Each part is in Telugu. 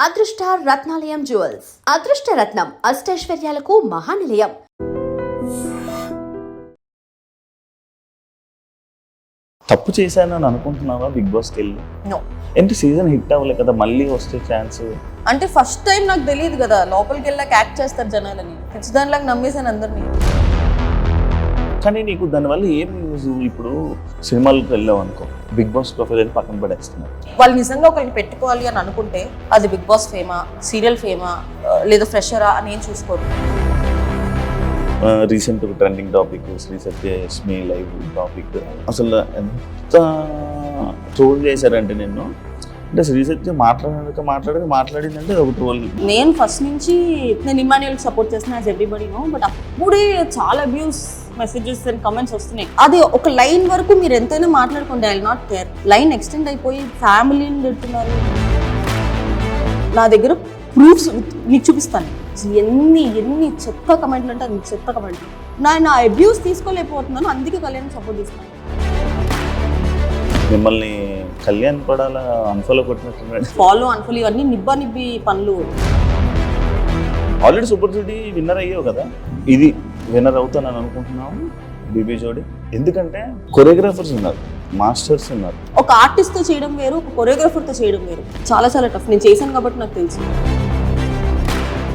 అదృష్ట రత్నాలయం జ్యువెల్స్ అదృష్ట రత్నం అష్టైశ్వర్యాలకు మహానిలయం. తప్పు చేశానని అనుకుంటున్నావా బిగ్ బాస్కి వెళ్ళి? నో. ఏంటి సీజన్ హిట్ అవ్వలే కదా, మళ్ళీ వస్తే ఛాన్స్? అంటే ఫస్ట్ టైం నాకు తెలియదు కదా, లోపలికి వెళ్ళాక యాక్ట్ చేస్తారు జనాలని, ఖచ్చితంగా నమ్మేశాను అందరినీ. కానీ నీకు దానివల్ల ఏం యూజ్? ఇప్పుడు సినిమాలకు వెళ్ళావు అనుకో, బిగ్ బాస్ ప్రొఫైల్ అని పక్కన పడేస్తున్నారు. వాళ్ళు నిజంగా ఒకరికి పెట్టుకోవాలి అని అనుకుంటే అది బిగ్ బాస్ ఫేమా, సీరియల్ ఫేమా, లేదా ఫ్రెషరా అని ఏం చూసుకోరు. Recent trending topic Shri Satyalakshmi live topic, అసలు ఎంత ట్రోల్ చేశారంటే నిన్ను. అంటే శ్రీ సత్య మాట్లాడిందంటే ఒక ట్రోల్. నేను ఫస్ట్ నుంచి నేను ఇమాన్యుయల్కి సపోర్ట్ చేస్తున్నా యాజ్ ఎవ్రీబడీ నో, బట్ అప్పుడే చాలా అబ్యూస్ మెసేజెస్ అండ్ కమెంట్స్ వస్తున్నాయి. అది ఒక లైన్ వరకు మీరు ఎంతైనా మాట్లాడుకోండి, I will not care. Line extend అయిపోయి ఫ్యామిలీని పెడుతున్నారు. నా దగ్గర ప్రూఫ్స్ నీకు చూపిస్తాను. ఎన్ని చెత్త కమెంట్లు అంటే అది చెత్త కమెంట్లు. నా అబ్యూస్ తీసుకోలేకపోతున్నాను, అందుకే కళ్యాణ్ సపోర్ట్ చేస్తున్నాను. మిమ్మల్ని కళ్యాణ్ పడాల అన్ఫాలో కొట్టినట్టు ఫాలో అన్ఫాలో ఇవన్నీ నిబ్బి పనులు. ఆల్రెడీ సూపర్ జోడీ విన్నర్ అయ్యావు కదా, ఇది విన్నర్ అవుతానని అనుకుంటున్నాము బీబీ జోడీ. ఎందుకంటే కొరియోగ్రాఫర్స్ ఉన్నారు, మాస్టర్స్ ఉన్నారు. ఒక ఆర్టిస్ట్తో చేయడం వేరు, ఒక కొరియోగ్రాఫర్తో చేయడం వేరు. చాలా చాలా టఫ్. నేను చేశాను కాబట్టి నాకు తెలుసు.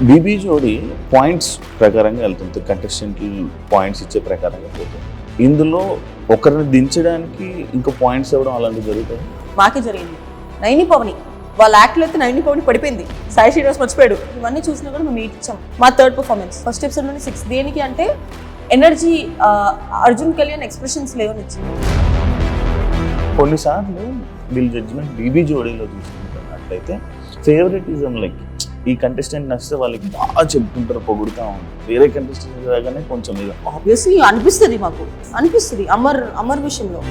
బీబీ జోడీ పాయింట్స్ ప్రకారంగా వెళ్తుంది, కంటెస్టెంట్లు పాయింట్స్ ఇచ్చే ప్రకారంగా పోతుంది. ఇందులో ఒకరిని దించడానికి ఇంకా పాయింట్స్ ఇవ్వడం అలాంటివి జరుగుతుంది. మాకే జరిగింది. నైని పవని వాళ్ళ యాక్ట్లో అయితే నైని పవని పడిపోయింది, సాయి శ్రీనివాస్ మర్చిపోయాడు. ఇవన్నీ చూసినా కూడా మేము మీట్ ఇచ్చాం. మా థర్డ్ పర్ఫార్మెన్స్ ఫస్ట్ ఎపిసోడ్లోనే 6. దేనికి అంటే ఎనర్జీ, అర్జున్ కళ్యాణ్ ఎక్స్ప్రెషన్స్ లేవని ఇచ్చింది. కొన్నిసార్లు వీళ్ళ జడ్జిమెంట్ బీబీ జోడీలో చూసుకుంటున్నట్లయితే ఫేవరెటిజం, లైక్ ఈ కంటెస్టెంట్ నచ్చితే వాళ్ళకి బాగా చెప్పుకుంటారు, పొగుడుతూ ఉంటారు. వేరే కంటెస్టెంట్ రాగానే కొంచెం ఇక ఆబ్వియస్లీ అనిపిస్తుంది, మాకు అనిపిస్తుంది. అమర్ విషయంలో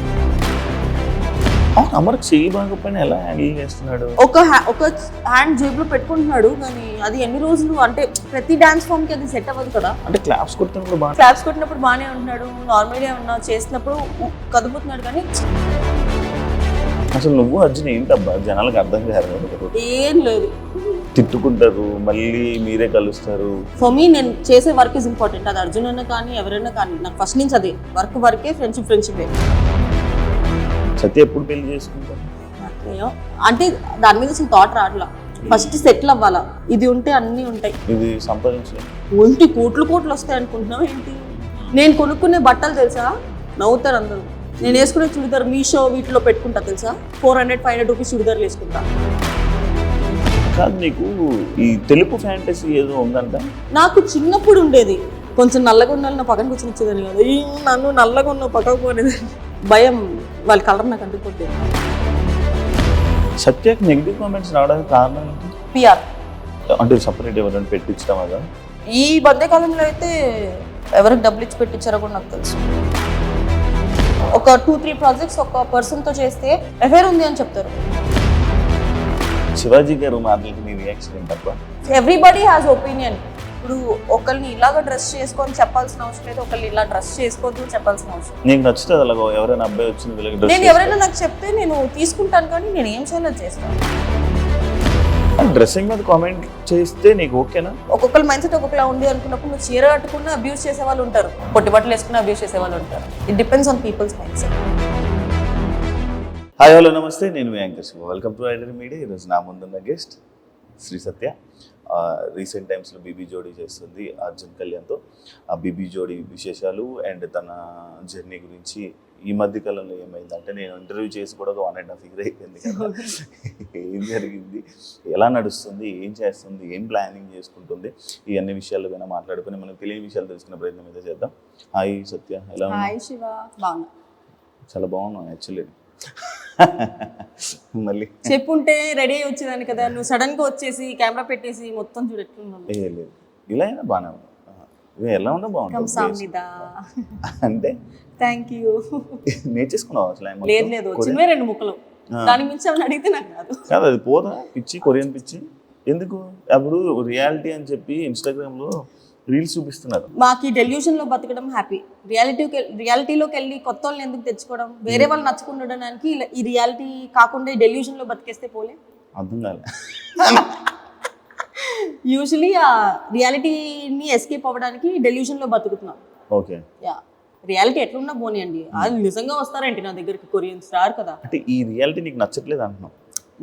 అమర్ చెయ్యి బాగపోయినా ఎలా హ్యాండిల్ చేస్తున్నాడు? ఒక హ్యాండ్ జేబులో పెట్టుకుంటున్నాడు, కానీ అది ఎన్ని రోజులు అంటే ప్రతి డాన్స్ ఫామ్ కి అది సెట్ అవ్వదు కదా. అంటే క్లాప్స్ కొట్టినప్పుడు బాగానే ఉంటున్నాడు, నార్మల్గా ఉన్నా చేసినప్పుడు కదుపుతున్నాడు. కానీ అసలు నువ్వు అర్జున్ ఏంటబ్బా జనాలకు అర్థం కాదు. ఏం లేదు, తిట్టుకుంటారు, మళ్ళీ మీరే కలుస్తారు. ఫర్ మీ నేను చేసే వర్క్ ఇస్ ఇంపార్టెంట్. అది అర్జున్ అయినా కానీ ఎవరైనా కానీ నాకు ఫస్ట్ నుంచి అదే వర్కే, ఫ్రెండ్షిప్. సత్య ఎప్పుడు పెళ్లి చేసుకుంటారు అంటే దాని మీద అసలు థాట్ రావట్లా. ఫస్ట్ సెటిల్ అవ్వాలా, ఇది ఉంటే అన్నీ ఉంటాయి. ఇది సంపాదించలేదు ఒంటి కోట్లు వస్తాయి అనుకుంటున్నావు ఏంటి? నేను కొనుక్కునే బట్టలు తెలుసా, నవ్వుతారు అందరూ. నేను వేసుకునే చుడిదార్ మీషో వీటిలో పెట్టుకుంటా తెలుసా, 400-500 రూపీస్ చుడిదార్లు వేసుకుంటా. కాదు, నీకు ఈ తెలుపు ఫ్యాంటసీ ఏదో ఉందంట? నాకు చిన్నప్పుడు ఉండేది. కొంచెం నల్లగా ఉండాలి, నా పక్కన కూర్చొని వచ్చేదాన్ని కదా. నన్ను నల్లగా ఉన్న పక్కకు పోనేది భయం, వాళ్ళ కలర్ నాకు అంటుకుంటే. సత్యకి నెగిటివ్ కామెంట్స్ రావడానికి కారణం ఏంటి? పిఆర్ అంటే సపరేట్ ఎవరైనా పెట్టించడం కదా. ఈ మధ్యకాలంలో అయితే ఎవరికి డబ్బులు ఇచ్చి పెట్టించారో కూడా నాకు తెలుసు. ఒక 2-3 ప్రాజెక్ట్స్ ఒక పర్సన్తో చేస్తే ఎఫైర్ ఉంది అని చెప్తారు. శివాజీ గారు మాటలకి నీ రియాక్షన్ ఏంటబ్బా? Everybody has opinion. ఇప్పుడు ఒకరిని ఇలాగ డ్రెస్ చేసుకొని చెప్పాల్సిన అవసరం లేదు, ఒకరిని ఇలా డ్రెస్ చేసుకోవద్దు చెప్పాల్సిన అవసరం. నీకు నచ్చుతుంది అలాగో ఎవరైనా అబ్బాయి వచ్చింది నేను ఎవరైనా నాకు చెప్తే నేను తీసుకుంటాను, కానీ నేను ఏం చేయాలో చేస్తాను. డ్రెస్సింగ్ మీద కామెంట్ చేస్తే నీకు ఓకేనా? ఒక్కొక్కరు మైండ్ సెట్ ఒక్కొక్కలా ఉంది అనుకున్నప్పుడు నువ్వు చీర కట్టుకున్న అబ్యూస్ చేసే వాళ్ళు ఉంటారు, పొట్టి బట్టలు వేసుకున్న అబ్యూస్ చేసే వాళ్ళు ఉంటారు. It depends on people's mind set. Hi hello నమస్తే, నేను మీ anchor Shiva. Welcome to iDream media. ఈరోజు నా ముందున్న గెస్ట్ శ్రీ సత్య. రీసెంట్ టైమ్స్లో బీబీ జోడీ చేస్తుంది అర్జున్ కళ్యాణ్తో. ఆ బీబీ జోడీ విశేషాలు అండ్ తన జర్నీ గురించి ఈ మధ్య కాలంలో ఏమైందంటే, నేను ఇంటర్వ్యూ చేసి కూడా ఒక 1.5 year అయిపోయింది కదా. ఏం జరిగింది, ఎలా నడుస్తుంది, ఏం చేస్తుంది, ఏం ప్లానింగ్ చేసుకుంటుంది, ఈ అన్ని విషయాలు పైన మాట్లాడుకుని మనం తెలియని విషయాలు తెలుసుకునే ప్రయత్నం అయితే చేద్దాం. హాయ్ సత్య, ఎలా ఉన్నా? హాయ్ శివ, బాగున్నా. చాలా బాగున్నాను యాక్చువల్లీ. మళ్ళీ చెప్పుంటే రెడీ అయ్యి వచ్చేదాన్ని కదా, నువ్వు సడన్ గా వచ్చేసి కెమెరా పెట్టేసి మొత్తం చూడెట్లున్నాను. లేదు, ఇలా అయినా బాగానే ఉంది. ఎలా ఉన్నా బాగుంటుంది అంటే. Thank you. నేర్చేసుకున్నావు అసలు? లేదు, చిన్నవే 2 ముక్కలు, దాని మించి ఏమైనా అడిగితే నాకు కాదు. అది పోదా పిచ్చి, కొరియన్ పిచ్చి ఎందుకు? అప్పుడు రియాలిటీ అని చెప్పి ఇన్స్టాగ్రామ్లో రీల్స్ చూపిస్తున్నారు. మాకు ఈ డెల్యూషన్ లో బతకడం హ్యాపీ. రియాలిటీలోకి వెళ్ళి కొత్త వాళ్ళని ఎందుకు తెచ్చుకోవడం, వేరే వాళ్ళు నచ్చుకుని ఉండడానికి ఈ రియాలిటీ కాకుండా ఈ డెల్యూషన్ లో బతికేస్తే పోలే. అర్థం కాలే. యూజువలీ ఆ రియాలిటీని ఎస్కేప్ అవ్వడానికి డెల్యూషన్లో బతుకుతున్నాం. ఓకే. యా, రియాలిటీ ఎట్లున్నా పోనీయండి, అది నిజంగా వస్తారేంటి నా దగ్గరికి కొరియన్స్ రారు కదా. అంటే ఈ రియాలిటీ నీకు నచ్చట్లేదు అంటున్నావు.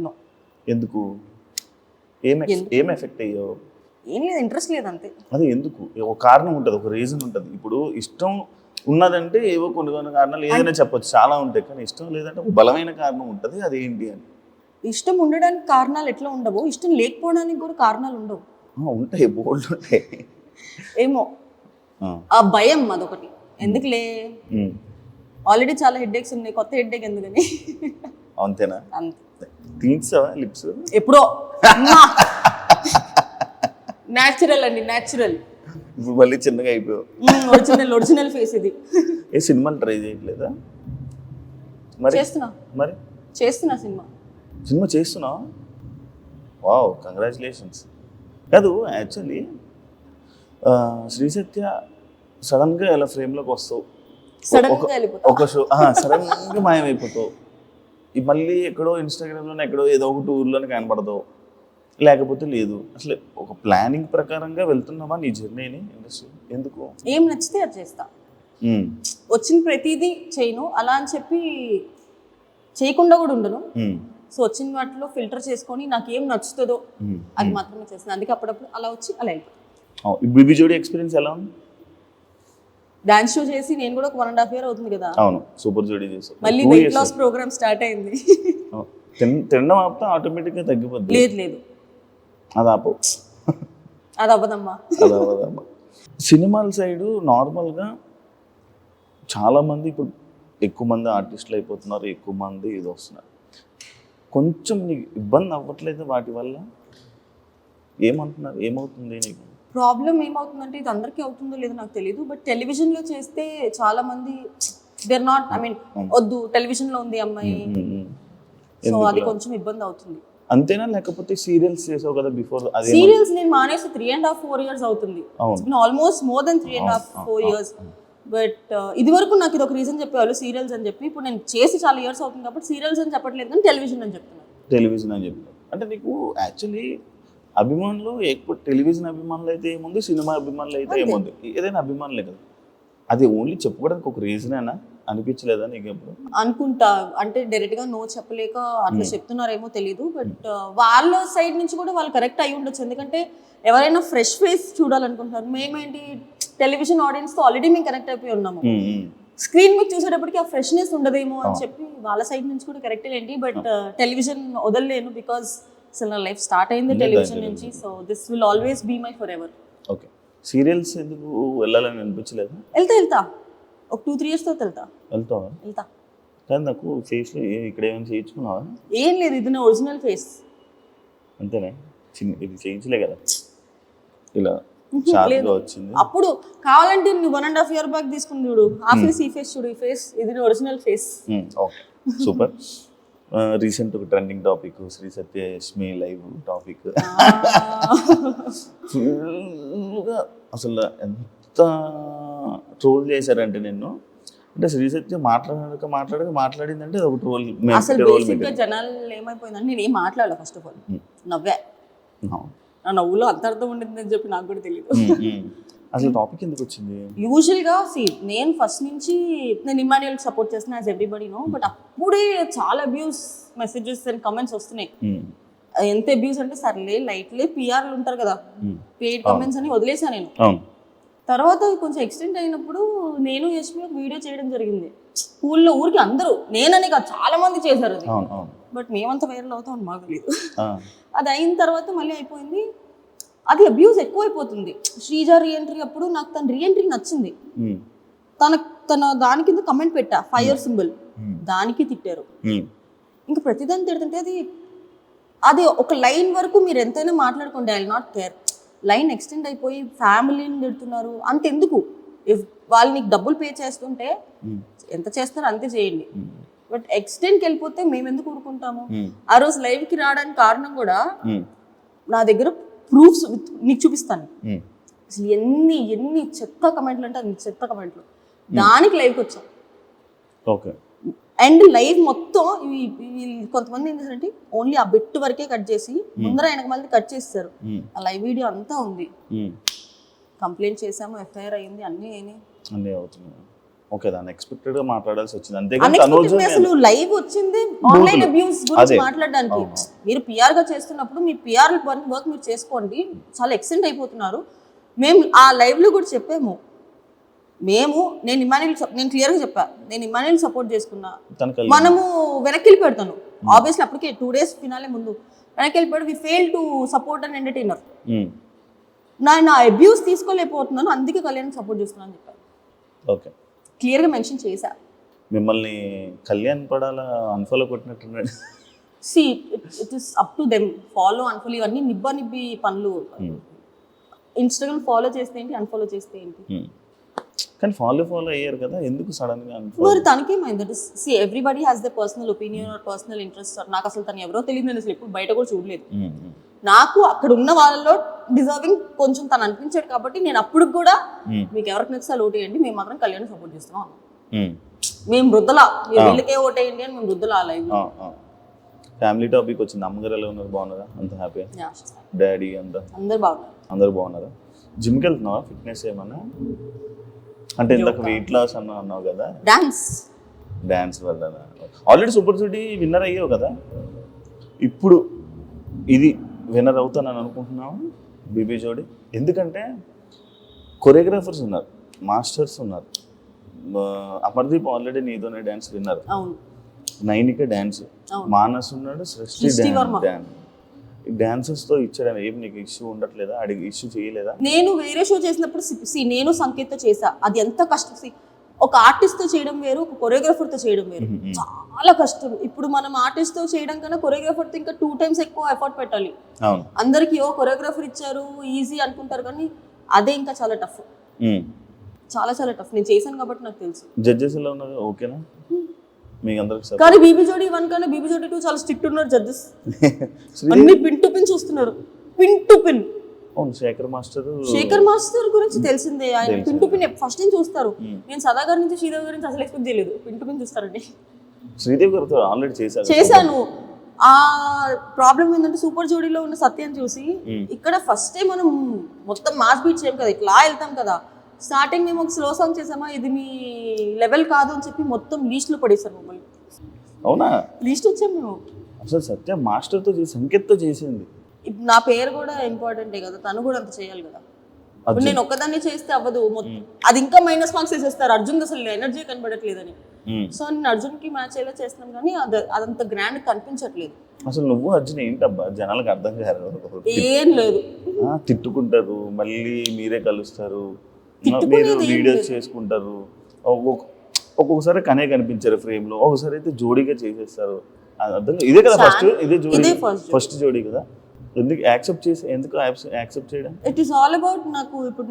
నో, ఎందుకు? ఏం ఎఫెక్ట్ అయ్యావు? ఏం లేదు, ఇంట్రెస్ట్ లేదు అంతే. అదే ఎందుకు? ఒక కారణం ఉంటుంది, ఒక రీజన్ ఉంటుంది. ఇప్పుడు ఇష్టం ఉన్నదంటే ఏవో కొన్ని కొన్ని కారణాలు ఏదైనా చెప్పొచ్చు, చాలా ఉంటాయి. కానీ ఇష్టం లేదంటే ఒక బలమైన కారణం ఉంటుంది, అది ఏంటి అని. ఇష్టం ఉండడానికి కారణాలు ఎట్లా ఉండవు, ఇష్టం లేకపోవడానికి కూడా కారణాలు ఉండవు. ఉంటాయి, బోల్డ్ ఉంటాయి. ఏమో ఆ భయం అదొకటి. ఎందుకులే, ఆల్రెడీ చాలా హెడ్ఏక్స్ ఉన్నాయి, కొత్త హెడ్ఏక్ ఎందుకని. అంతేనా? అంతే. తీర్చావా లిప్స్? ఎప్పుడో న్యాచురల్ అండి, న్యాచురల్. ఇప్పుడు మళ్ళీ చిన్నగా అయిపోయావు. ఒరిజినల్ ఫేస్ ఇది. ఏ సినిమాలు ట్రై చేయట్లేదా మరి? చేస్తున్నా సినిమా చేస్తున్నావా? Wow, congratulations. కాదు, యాక్చువల్లీ శ్రీ సత్య సడన్గా ఇలా ఫ్రేమ్లోకి వస్తావు, ఒక షో సడన్గా మాయమైపోతావు, మళ్ళీ ఎక్కడో ఇన్స్టాగ్రామ్లోనే ఎక్కడో ఏదో ఒక టూర్లోనే కనపడతావు, లేకపోతే లేదు. అసలు ఒక ప్లానింగ్ ప్రకారంగా వెళ్తున్నావా నీ జర్నీని ఇండస్ట్రీ? ఎందుకు? ఏం నచ్చితే అది చేస్తా, వచ్చిన ప్రతిదీ చేయను అలా అని చెప్పి చేయకుండా కూడా ఉండను. సో వచ్చిన వాటిలో ఫిల్టర్ చేసుకొని నాకు ఏం నచ్చుతుందో అది మాత్రమే చేస్తాను. అందుకే అప్పుడప్పుడు అలా వచ్చి అలా వెళ్ళిపోతాను. బీబీ జోడి ఎక్స్పీరియన్స్ ఎలా ఉంది? డాన్స్ షో చేసి నేను కూడా ఒక 1.5 year అవుతుంది కదా. అవును, సూపర్ జోడి చేసావు. మళ్ళీ వెయిట్ లాస్ ప్రోగ్రామ్ స్టార్ట్ అయింది. తినడం ఆపితే ఆటోమేటిక్గా తగ్గిపోద్ది. లేదు అది ఆపవు, అది అవ్వదమ్మా. సినిమాల సైడు నార్మల్గా చాలామంది ఇప్పుడు ఎక్కువ మంది ఆర్టిస్టులు అయిపోతున్నారు, ఎక్కువ మంది ఇది వస్తున్నారు. కొంచెం నీకు ఇబ్బంది అవ్వట్లేదు వాటి వల్ల? ఏమంటున్నారు, ఏమవుతుంది నీకు ప్రాబ్లం? ఏమవుతుందంటే ఇది అందరికీ అవుతుందో లేదో నాకు తెలియదు, బట్ టెలివిజన్లో చేస్తే చాలా మంది దేర్ నాట్, ఐ మీన్ వద్దు టెలివిజన్లో ఉంది అమ్మాయి, సో అది కొంచెం ఇబ్బంది అవుతుంది. అంతేనా? లేకపోతే సీరియల్స్ చేసావు కదా బిఫోర్? సీరియల్స్ నేను మానేసి 3.5-4 years అవుతుంది. Almost more than 3.5-4 years. But ఇది వరకు నాకు ఇది ఒక రీజన్ చెప్పేవాళ్ళు సీరియల్స్ అని చెప్పి. ఇప్పుడు నేను చేసి చాలా ఇయర్స్ అవుతుంది కాబట్టి సీరియల్స్ అని చెప్పట్లేదు, కానీ టెలివిజన్ అని చెప్తున్నాను. టెలివిజన్ అని చెప్తాను అంటే నీకు యాక్చువల్లీ అభిమానులు ఎక్కువ టెలివిజన్ అభిమానులు అయితే ఏముంది, సినిమా అభిమానులు అయితే ఏముంది, ఏదైనా అభిమానులే కదా. అది ఓన్లీ చెప్పుకోవడానికి ఒక రీజన్ అయినా అనిపించలేదా నీకు ఎప్పుడు? అనుకుంటా, అంటే డైరెక్ట్ గా నో చెప్పలేక అట్లా చెప్తున్నారేమో తెలియదు. బట్ వాళ్ళ సైడ్ నుంచి కూడా వాళ్ళు కరెక్ట్ అయి ఉండొచ్చు, ఎందుకంటే ఎవరైనా ఫ్రెష్ ఫేస్ చూడాలనుకుంటున్నారు. మేమేంటి టెలివిజన్ ఆడియన్స్ తో ఆల్రెడీ మేము కనెక్ట్ అయిపోయి ఉన్నాము, స్క్రీన్ మీద చూసేటప్పటికి ఆ ఫ్రెష్నెస్ ఉండదేమో అని చెప్పి వాళ్ళ సైడ్ నుంచి కూడా కరెక్టే ఏంటి. బట్ టెలివిజన్ వదలలేను, బికాస్ అసలు నా లైఫ్ స్టార్ట్ అయింది టెలివిజన్ నుంచి. So this will always be my forever. Okay, serials ఎందుకు వెళ్ళాలని అనిపించలేదు? వెళ్తా ఒక 2-3 years తర్వాత వెళ్తా. కానీ నాకు ఫేస్లో ఇక్కడ ఏమైనా చేయించుకున్నావా? ఏం లేదు, ఇది నా ఒరిజినల్ ఫేస్. అంతేనా? ఇది చేయించలే కదా, ఇలా షార్ప్గా వచ్చింది. అప్పుడు కావాలంటే నువ్వు 1.5 year బ్యాక్ తీసుకుని చూడు, ఆ ఫేస్ ఈ ఫేస్ చూడు, ఈ ఫేస్ ఇది నా original face. Okay, super. Recent ఒక ట్రెండింగ్ టాపిక్ శ్రీ సత్య యష్మి లైవ్ టాపిక్. ఫుల్గా అసలు ఎంత ట్రోల్ చేశారంటే నిన్ను, అంటే శ్రీ సత్య మాట్లాడిందంటే అది ఒక ట్రోల్. అసలు బేసిక్గా జనాలు ఏమైపోయిందంటే నేను ఏం మాట్లాడాలి, ఫస్ట్ ఆఫ్ ఆల్ నవ్వే. నా నవ్వులో అంత అర్థం ఉండిందని చెప్పి నాకు కూడా తెలియదు. అసలు టాపిక్ ఎందుకు వచ్చింది? యూజువల్గా నేను ఫస్ట్ నుంచి నేను ఇమాన్యుయల్కి సపోర్ట్ చేస్తున్నా, యాజ్ ఎవ్రీబడి నో. బట్ అప్పుడే చాలా అబ్యూస్ మెసేజెస్ అండ్ కమెంట్స్ వస్తున్నాయి. ఎంత అబ్యూస్ అంటే సర్లే లైట్లే, పిఆర్లు ఉంటారు కదా, పెయిడ్ కమెంట్స్ అని వదిలేసా నేను. తర్వాత కొంచెం ఎక్స్టెండ్ అయినప్పుడు నేను యష్మి ఒక వీడియో చేయడం జరిగింది స్కూల్లో. ఊరికి అందరూ, నేననే కాదు చాలా మంది చేశారు అది, బట్ మేమంతా వైరల్ అవుతామని మాకు తెలియదు. అది అయిన తర్వాత మళ్ళీ అయిపోయింది. అది అబ్యూస్ ఎక్కువైపోతుంది. శ్రీజ రీఎంట్రీ అప్పుడు నాకు తన రీఎంట్రీ నచ్చింది, తన దాని కింద కమెంట్ పెట్టా, ఫైర్ సింబల్, దానికి తిట్టారు. ఇంకా ప్రతిదాన్ని తిడుతుంటే అది ఒక లైన్ వరకు మీరు ఎంతైనా మాట్లాడుకోండి, I will not care. Line extend అయిపోయి ఫ్యామిలీని తిడుతున్నారు, అంతెందుకు? ఇఫ్ వాళ్ళు నీకు డబ్బులు పే చేస్తుంటే ఎంత చేస్తారో అంతే చేయండి, బట్ ఎక్స్టెండ్కి వెళ్ళిపోతే మేము ఎందుకు ఊరుకుంటాము? ఆ రోజు లైవ్కి రావడానికి కారణం కూడా నా దగ్గర ప్రూఫ్స్ నీకు చూపిస్తాను. అసలు ఎన్ని చెత్త కమెంట్లు అంటే అన్ని చెత్త కమెంట్లు, దానికి లైవ్కి వచ్చాం. ఓకే, అండ్ లైవ్ మొత్తం కొంతమంది ఏం చేశారంటే ఓన్లీ ఆ బిట్ వరకే కట్ చేసి ముందర వెనక మళ్ళీ కట్ చేస్తారు. ఆ లైవ్ వీడియో అంతా ఉంది. కంప్లైంట్ చేసాము, ఎఫ్ఐఆర్ అయింది, అన్నీ అయినాయి. అన్నీ అవుతున్నాయి. ఓకే, దాన్ని ఎక్స్పెక్టెడ్ గా మాట్లాడాల్సి వచ్చింది. అంతేగాని అసలు లైవ్ వచ్చింది ఆన్లైన్ అబ్యూస్ గురించి మాట్లాడడానికి. మీరు పిఆర్ గా చేస్తున్నప్పుడు మీ పిఆర్ వర్క్ మీరు చేసుకోండి, చాలా ఎక్స్టెండ్ అయిపోతున్నారు. మేము ఆ లైవ్ లో కూడా చెప్పాము, నేను క్లియర్ గా చెప్పా, నేను ఇమాన్యుయల్ సపోర్ట్ చేసుకున్నా, మనము వెనక్కి వెళ్ళిపెడతాను. ఆబ్వియస్లీ అప్పటికే 2 days ఫినాలే ముందు వెనక్కి వెళ్ళిపోయాడు. We fail to support and entertainer. నా అబ్యూస్ తీసుకోలేకపోతున్నాను, అందుకే కళ్యాణ్ సపోర్ట్ చేస్తున్నాను అని చెప్పాను. ఓకే, క్లియర్ గా మెన్షన్ చేశా. మిమ్మల్ని కళ్యాణ్ పడాలా అన్ఫాలో కొట్టినట్టున్నాడు. See it is up to them. Follow unfollow ఇవన్నీ నిబ్బి పనులు. ఇన్స్టాగ్రామ్ ఫాలో చేస్తే ఏంటి, అన్ఫాలో చేస్తే ఏంటి? కానీ ఫాలో అయ్యారు కదా, ఎందుకు సడన్ గా మరి తనకేమైంది? That is see everybody has the personal opinion or personal interest. నాకు అసలు తను ఎవరో తెలియదు, నేను అసలు ఎప్పుడు బయట కూడా చూడలేదు. నాకు అక్కడ ఉన్న వాళ్ళలో డిజర్వింగ్ కొంచెం తను అనిపించాడు కాబట్టి నేను అప్పుడు కూడా మీకు ఎవరికి నచ్చితే ఓటేయండి, మేము మాత్రం కళ్యాణ్ సపోర్ట్ చేస్తున్నాం. మేము వృద్ధలా వీళ్ళకే ఓటేయండి అని మేము వృద్ధలా లైవ్. ఫ్యామిలీ టాపిక్ వచ్చింది. అమ్మగారు ఎలా ఉన్నారు, బాగున్నారా? అంత హ్యాపీ? డాడీ అంతా అందరు బాగున్నారా? జిమ్కి వెళ్తున్నావా? ఫిట్నెస్ ఏమన్నా అంటే ఇంతకు వెయిట్ లాస్ అన్నావు కదా, డాన్స్ వల్ల ఆల్రెడీ సూపర్ సిటీ విన్నర్ అయ్యావు కదా, ఇప్పుడు ఇది విన్నర్ అవుతానని అనుకుంటున్నావు బీబీ జోడి? ఎందుకంటే కొరియోగ్రాఫర్స్ ఉన్నారు, మాస్టర్స్ ఉన్నారు. అమర్దీప్ ఆల్రెడీ నీతోనే dance winner, Nainika dance, Manas ఉన్నాడు, సృష్టి డాన్స్. డాన్సెస్ తో ఇచ్చడం ఏం నీకు ఇష్యూ ఉండట్లేదా? అడిగి ఇష్యూ చేయలేదా? నేను వేరే షో చేసినప్పుడు నేను సంకేత్ చేసా, అది ఎంత కష్టం. ఒక ఆర్టిస్ట్ తో చేయడం వేరు, ఒక కొరియోగ్రాఫర్ తో చేయడం వేరు, చాలా కష్టం. ఇప్పుడు మనం ఆర్టిస్ట్ తో చేయడం కన్నా కొరియోగ్రాఫర్ తో ఇంకా 2 times ఎక్కువ ఎఫర్ట్ పెట్టాలి. అందరికి కొరియోగ్రాఫర్ ఇచ్చారు ఈజీ అనుకుంటారు, కానీ అదే ఇంకా చాలా టఫ్, చాలా టఫ్. నేను చేశాను కాబట్టి నాకు తెలుసు. జడ్జెస్ ఎలా ఉన్నారు? ఓకేనా మీకు అందరికి? కానీ బీబీ జోడి 1 కన్నా బీబీ జోడి 2 చాలా స్ట్రిక్ట్ ఉన్నారు జడ్జెస్. అన్ని పిన్ టు పిన్ చూస్తున్నారు, pin to pin. Shekhar master గురించి తెలిసిందే, ఆయన పిన్ టు పిన్ ఫస్ట్ నుంచి చూస్తారు. నేను సదా గారి నుంచి శ్రీదేవి గారి నుంచి అసలు ఎక్స్పెక్ట్ చేయలేదు, పిన్ టు పిన్ చూస్తారండి. శ్రీదేవి గారితో ఆల్రెడీ చేశాను. ఆ ప్రాబ్లం ఏంటంటే సూపర్ జోడీలో ఉన్న సత్యం చూసి ఇక్కడ ఫస్ట్ టైం మనం మొత్తం మాస్ బీట్ చేయం కదా, ఇట్లా వెళ్తాం కదా. స్టార్టింగ్ మేము ఒక స్లో సాంగ్ చేసామా, ఇది మీ లెవెల్ కాదు అని చెప్పి మొత్తం లీస్ట్ లో పడేసారు మమ్మల్ని. అవునా? లీస్ట్ వచ్చాము మేము. అసలు సత్య మాస్టర్ తో సంకేత్ తో చేసింది. నా పేరు కూడా ఇంపార్టెంటే కదా, తను కూడా అంత చేయాలి కదా. ఇప్పుడు నేను ఒక్కదాన్ని చేస్తే అవ్వదు, అది ఇంకా మైనస్ మార్క్స్ వేసేస్తారు. అర్జున్ అసలు ఎనర్జీ కనబడట్లేదని. సో నేను అర్జున్ కి మ్యాచ్ అయ్యేలా చేస్తున్నాం, కానీ అదంత గ్రాండ్ కనిపించట్లేదు. అసలు నువ్వు అర్జున్ ఏంటబ్బా జనాలకు అర్థం కాదు. ఏం లేదు, తిట్టుకుంటారు, మళ్ళీ మీరే కలుస్తారు, మీరు వీడియోస్ చేసుకుంటారు. ఒక్కొక్కసారి కనే కనిపించారు ఫ్రేమ్ లో, ఒకసారి అయితే జోడీగా చేసేస్తారు. ఇదే కదా ఫస్ట్ జోడీ కదా, ఎందుకు యాక్సెప్ట్ చేయడం? ఇట్ ఈస్ ఆల్ అబౌట్ ఇప్పుడు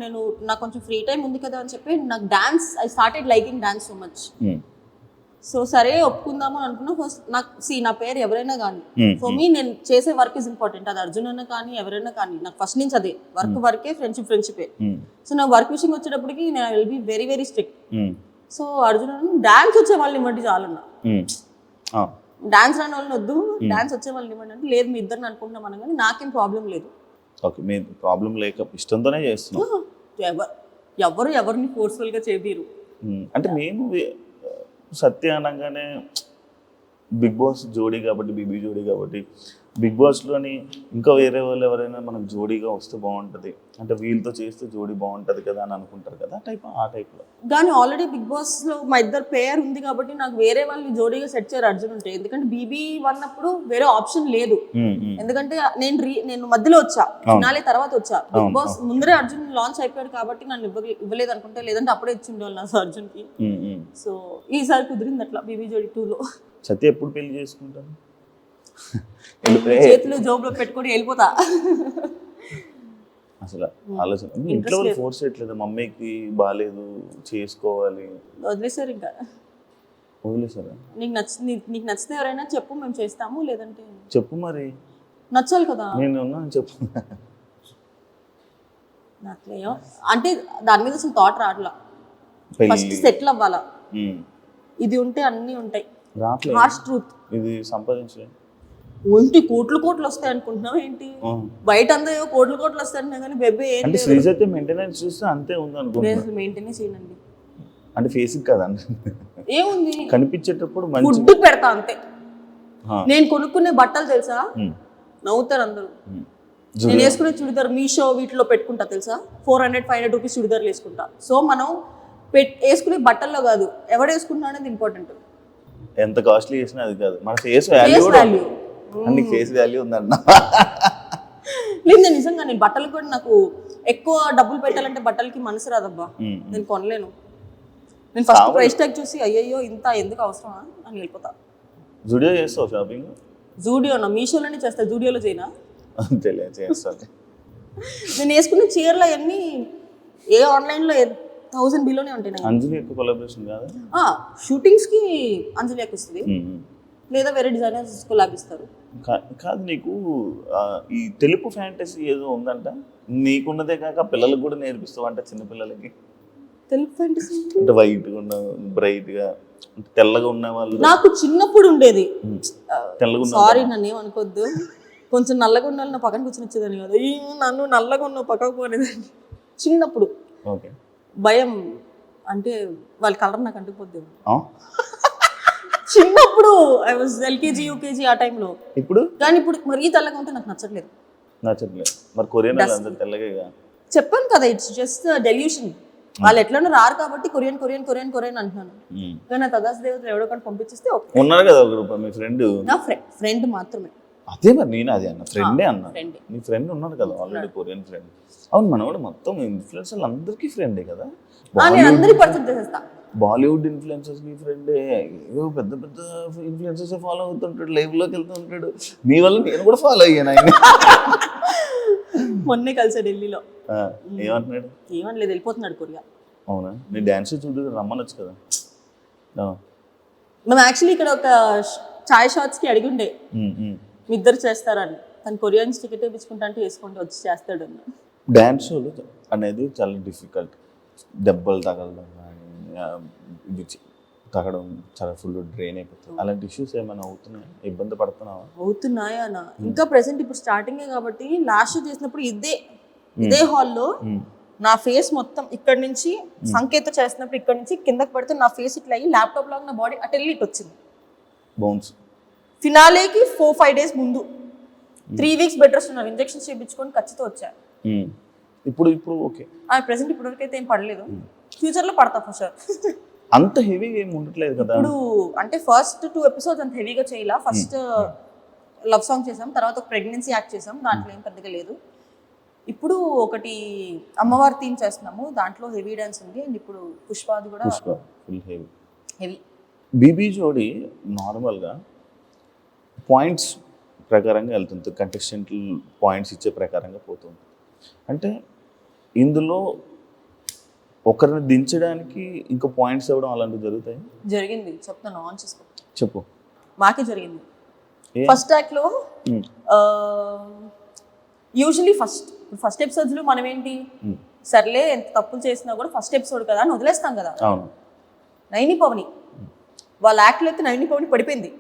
నాకు కొంచెం ఫ్రీ టైం ఉంది కదా అని చెప్పి నాకు dance, I started liking dance so much. So సరే ఒప్పుకుందాము అనుకున్నా. ఫస్ట్ నా పేరు ఎవరైనా కానీ ఫర్ మీ నేను చేసే వర్క్ ఇస్ ఇంపార్టెంట్. అది అర్జున్ అన్న కానీ ఎవరైనా కానీ, నాకు ఫస్ట్ నుంచి అదే వర్కే, ఫ్రెండ్షిపే. సో నా వర్క్ విషయం వచ్చేటప్పటికి నేను I will be very very strict. So Arjun అన్న డాన్స్ వచ్చే వాళ్ళని ఇవ్వండి చాలన్నా, డాన్స్ రాని వాళ్ళని వద్దు, డాన్స్ వచ్చే వాళ్ళని ఇవ్వండి అంటే, లేదు మీ ఇద్దరిని అనుకుంటున్నాం మనం, కానీ నాకేం ప్రాబ్లం లేదు. ఓకే, మీ ప్రాబ్లం లేక ఇష్టంతోనే చేస్తున్నాం. ఎవరిని ఫోర్స్ఫుల్ గా చేయబీరు. అంటే మేము సత్య అనగానే బిగ్ బాస్ జోడీ కాబట్టి, బీబీ జోడీ కాబట్టి, బిగ్ బాస్లోని ఇంకా వేరే వాళ్ళు ఎవరైనా మనకు జోడీగా వస్తే బాగుంటుంది, అంటే వీళ్ళతో చేస్తే జోడీ బాగుంటుంది కదా అని అనుకుంటారు కదా, ఆ టైప్లో. కానీ ఆల్రెడీ బిగ్ బాస్లో మా ఇద్దరు పేర్ ఉంది కాబట్టి నాకు వేరే వాళ్ళు జోడీగా సెట్ చేయరు అర్జున్ ఉంటే. ఎందుకంటే బీబీ అన్నప్పుడు వేరే ఆప్షన్ లేదు. ఎందుకంటే నేను మధ్యలో వచ్చా, ఫినాలే తర్వాత వచ్చా. బిగ్ బాస్ ముందరే అర్జున్ లాంచ్ అయిపోయాడు కాబట్టి నన్ను ఇవ్వలేదు అనుకుంటే, లేదంటే అప్పుడే ఇచ్చిండేవాళ్ళు నా అర్జున్కి. సో ఈసారి కుదిరింది అట్లా బీబీ జోడీ 2లో. సత్య ఎప్పుడు పెళ్లి చేసుకుంటాను? చేతులు జోబులో పెట్టుకొని వెళ్ళిపోతా. అసలు ఆలోచన ఇంట్లో ఫోర్స్ చేయట్లేదు, మమ్మీకి బాగాలేదు చేసుకోవాలి, వదిలేసారు. ఇంకా వదిలేసారా? నీకు నచ్చితే ఎవరైనా చెప్పు, మేము చేస్తాము, లేదంటే చెప్పు. మరి నచ్చాలి కదా, నేను ఉన్నాను చెప్పు. నాట్లేయో అంటే దాని మీద అసలు థాట్ రావట్లా. ఫస్ట్ సెటిల్ అవ్వాలా, ఇది ఉంటే అన్నీ ఉంటాయి. రావట్లేదు. Harsh truth. ఇది సంపాదించలేదు. ఒంటి కోట్లు వస్తాయి అనుకుంటున్నావు ఏంటి? బయట అందరూ కోట్లు వస్తాయి కానీ బెబ్బే ఏం అంటే శ్రీజైతే మెయింటెనెన్స్ చూస్తే అంతే ఉంది అనుకుంటున్నా. మెయింటెనెన్స్ చేయండి అంటే ఫేసింగ్ కదండి, ఏముంది కనిపించేటప్పుడు మంచి ఫుడ్ పెడతా అంతే. నేను కొనుక్కునే బట్టలు తెలుసా, నవ్వుతారు అందరూ. నేను వేసుకునే చుడిదార్ మీషో వీటిలో పెట్టుకుంటా తెలుసా, 400-500 రూపీస్ చుడిదార్లు వేసుకుంటా. సో మనం వేసుకునే బట్టల్లో కాదు, ఎవడు వేసుకుంటున్నా అనేది ఇంపార్టెంట్. ఎంత కాస్ట్లీ చేసినా అది కాదు, మన ఫేస్ వాల్యూ కూడా అన్ని ఫేస్ వాల్యూ ఉందన్న. లేదు నేను నిజంగా నేను బట్టలు కూడా నాకు ఎక్కువ డబ్బులు పెట్టాలంటే బట్టలకి మనసు రాదబ్బా, నేను కొనలేను. నేను ఫస్ట్ ప్రైస్ ట్యాగ్ చూసి అయ్యయ్యో ఇంత ఎందుకు అవసరమా అని వెళ్ళిపోతా. జూడియో చేస్తావు షాపింగ్? జూడియోనా, మీషోలోనే చేస్తా, జూడియోలో చేయనా? తెలియదు చేస్తాను. నేను వేసుకున్న చీరలు అవన్నీ ఏ ఆన్లైన్లో 1000 బిలోనే ఉంటాయి. అంజలి యొక్క కొలాబరేషన్ కాదు, షూటింగ్స్కి అంజలి వస్తుంది, లేదా వేరే డిజైనర్స్ కొలాబ్ ఇస్తారు. కాదు నీకు ఈ తెలుపు ఫ్యాంటసీ ఏదో ఉందంట, నీకున్నదే కాక పిల్లలకు కూడా నేర్పిస్తావు అంట, చిన్నపిల్లలకి. తెలుపు ఫ్యాంటసీ అంటే వైట్గా ఉన్న బ్రైట్గా తెల్లగా ఉన్న వాళ్ళు. నాకు చిన్నప్పుడు ఉండేది. తెల్లగా ఉన్న, సారీ నన్ను ఏమనుకోవద్దు, కొంచెం నల్లగా ఉన్న వాళ్ళు నా పక్కన కూర్చొని వచ్చేదాన్ని కదా, నన్ను నల్లగా ఉన్న పక్కకు పోనేదాన్ని చిన్నప్పుడు. ఓకే, భయం అంటే వాళ్ళ కలర్ నాకు అంటుకుపోద్ది చిన్నప్పుడు. ఐ వాజ్ LKG UKG ఆ టైంలో. ఇప్పుడు కానీ ఇప్పుడు మరీ తెల్లగా ఉంటే నాకు నచ్చట్లేదు. మరి కొరియన్ అందరూ తెల్లగా. చెప్పాను కదా, ఇట్స్ జస్ట్ డెల్యూషన్. వాళ్ళు ఎట్లనో రారు కాబట్టి కొరియన్ కొరియన్ కొరియన్ కొరియన్ అంటున్నాను. కానీ నా తదాస్ దేవతలు ఎవడో కానీ పంపించేస్తే ఉన్నారు కదా ఒక రూపాయి మీ ఫ్రెండ్. నా ఫ్రెండ్ మాత్రమే. అదే మరి నేను అదే అన్న, ఫ్రెండే అన్నా. నీ ఫ్రెండ్ ఉన్నాడు కదా ఆల్రెడీ, కొరియన్ ఫ్రెండ్. అవును, మన కూడా మొత్తం ఇన్ఫ్లుయెన్సర్లు అందరికీ ఫ్రెండే కదా. నేను అందరికి పరిచయం చేసేస్తా. బాలీవుడ్ ఇన్ఫ్లుయెన్సర్స్ నీ ఫ్రెండే, ఏవో పెద్ద పెద్ద ఇన్ఫ్లుయెన్సర్స్ ఫాలో అవుతుంటాడు, లైవ్లోకి వెళ్తూ ఉంటాడు. నీ వల్ల నేను కూడా ఫాలో అయ్యాను ఆయన. మొన్నే కలిసా ఢిల్లీలో. ఏమంటున్నాడు? ఏమనలేదు, వెళ్ళిపోతున్నాడు కొరియా. అవునా, నీ డాన్స్ చూడు రమ్మనొచ్చు కదా. మేము యాక్చువల్లీ ఇక్కడ ఒక చాయ్ షాట్స్కి అడిగి ఉండే మీ ఇద్దరు చేస్తారని, తను కొరియన్స్ టికెట్ వేయించుకుంటా అంటే వేసుకుంటూ వచ్చి చేస్తాడు అన్న. డ్యాన్స్ షోలు అనేది చాలా డిఫికల్ట్. దెబ్బలు తగలడం కానీ ఇది తగ్గడం చాలా ఫుల్ డ్రైన్ అయిపోతుంది. అలాంటి ఇష్యూస్ ఏమైనా అవుతున్నాయా, ఇబ్బంది పడుతున్నావా? అవుతున్నాయా అన్న, ఇంకా ప్రెసెంట్ ఇప్పుడు స్టార్టింగే కాబట్టి. లాస్ట్ షో చేసినప్పుడు ఇదే హాల్లో నా ఫేస్ మొత్తం ఇక్కడ నుంచి సంకేత చేసినప్పుడు ఇక్కడ నుంచి కిందకి పడితే నా ఫేస్ ఇట్లా అయ్యి ల్యాప్టాప్ లాగా నా బాడీ అటు వెళ్ళి ఇటు వచ్చింది. బౌన్స్ ఫినాలేకి 4-5 డేస్ ముందు 3 వీక్స్ బెడ్ రెస్ట్ ఉన్నారు, ఇంజెక్షన్స్ చేయించుకొని ఖచ్చితంగా వచ్చా. ఇప్పుడు ఓకే. ప్రెసెంట్ ఇప్పటివరకు అయితే ఏం పడలేదు, ఫ్యూచర్లో పడతా ఫర్ షూర్. అంత హెవీగా ఏమి ఉండట్లేదు కదా ఇప్పుడు. అంటే ఫస్ట్ 2 ఎపిసోడ్స్ అంత హెవీగా చేయాల. ఫస్ట్ లవ్ సాంగ్ చేసాం, తర్వాత ఒక ప్రెగ్నెన్సీ యాక్ట్ చేసాం, దాంట్లో ఏం పెద్దగా లేదు. ఇప్పుడు ఒకటి అమ్మవారి థీమ్ చేస్తున్నాము, దాంట్లో హెవీ డాన్స్ ఉంది. అండ్ ఇప్పుడు పుష్పాది కూడా ఫుల్ హెవీ. బీబీ జోడి నార్మల్గా పాయింట్స్ ప్రకారంగా వెళ్తుంది, కంటెస్టెంట్ పాయింట్స్ ఇచ్చే ప్రకారంగా పోతుంది. అంటే ఇందులో ఒకరిని దించడానికి ఇంకా పాయింట్స్ ఇవ్వడం అలాంటివి జరుగుతాయి. జరిగింది, చెప్తాను, ఆన్ చేసుకో. చెప్పు. మాకే జరిగింది. ఫస్ట్ యాక్ట్లో యూజువలీ ఫస్ట్ ఎపిసోడ్స్లో మనం ఏంటి, సర్లే ఎంత తప్పులు చేసినా కూడా ఫస్ట్ ఎపిసోడ్ కదా అని వదిలేస్తాం కదా. నైని పవని వాళ్ళ యాక్ట్లో అయితే నైని పవని పడిపోయింది,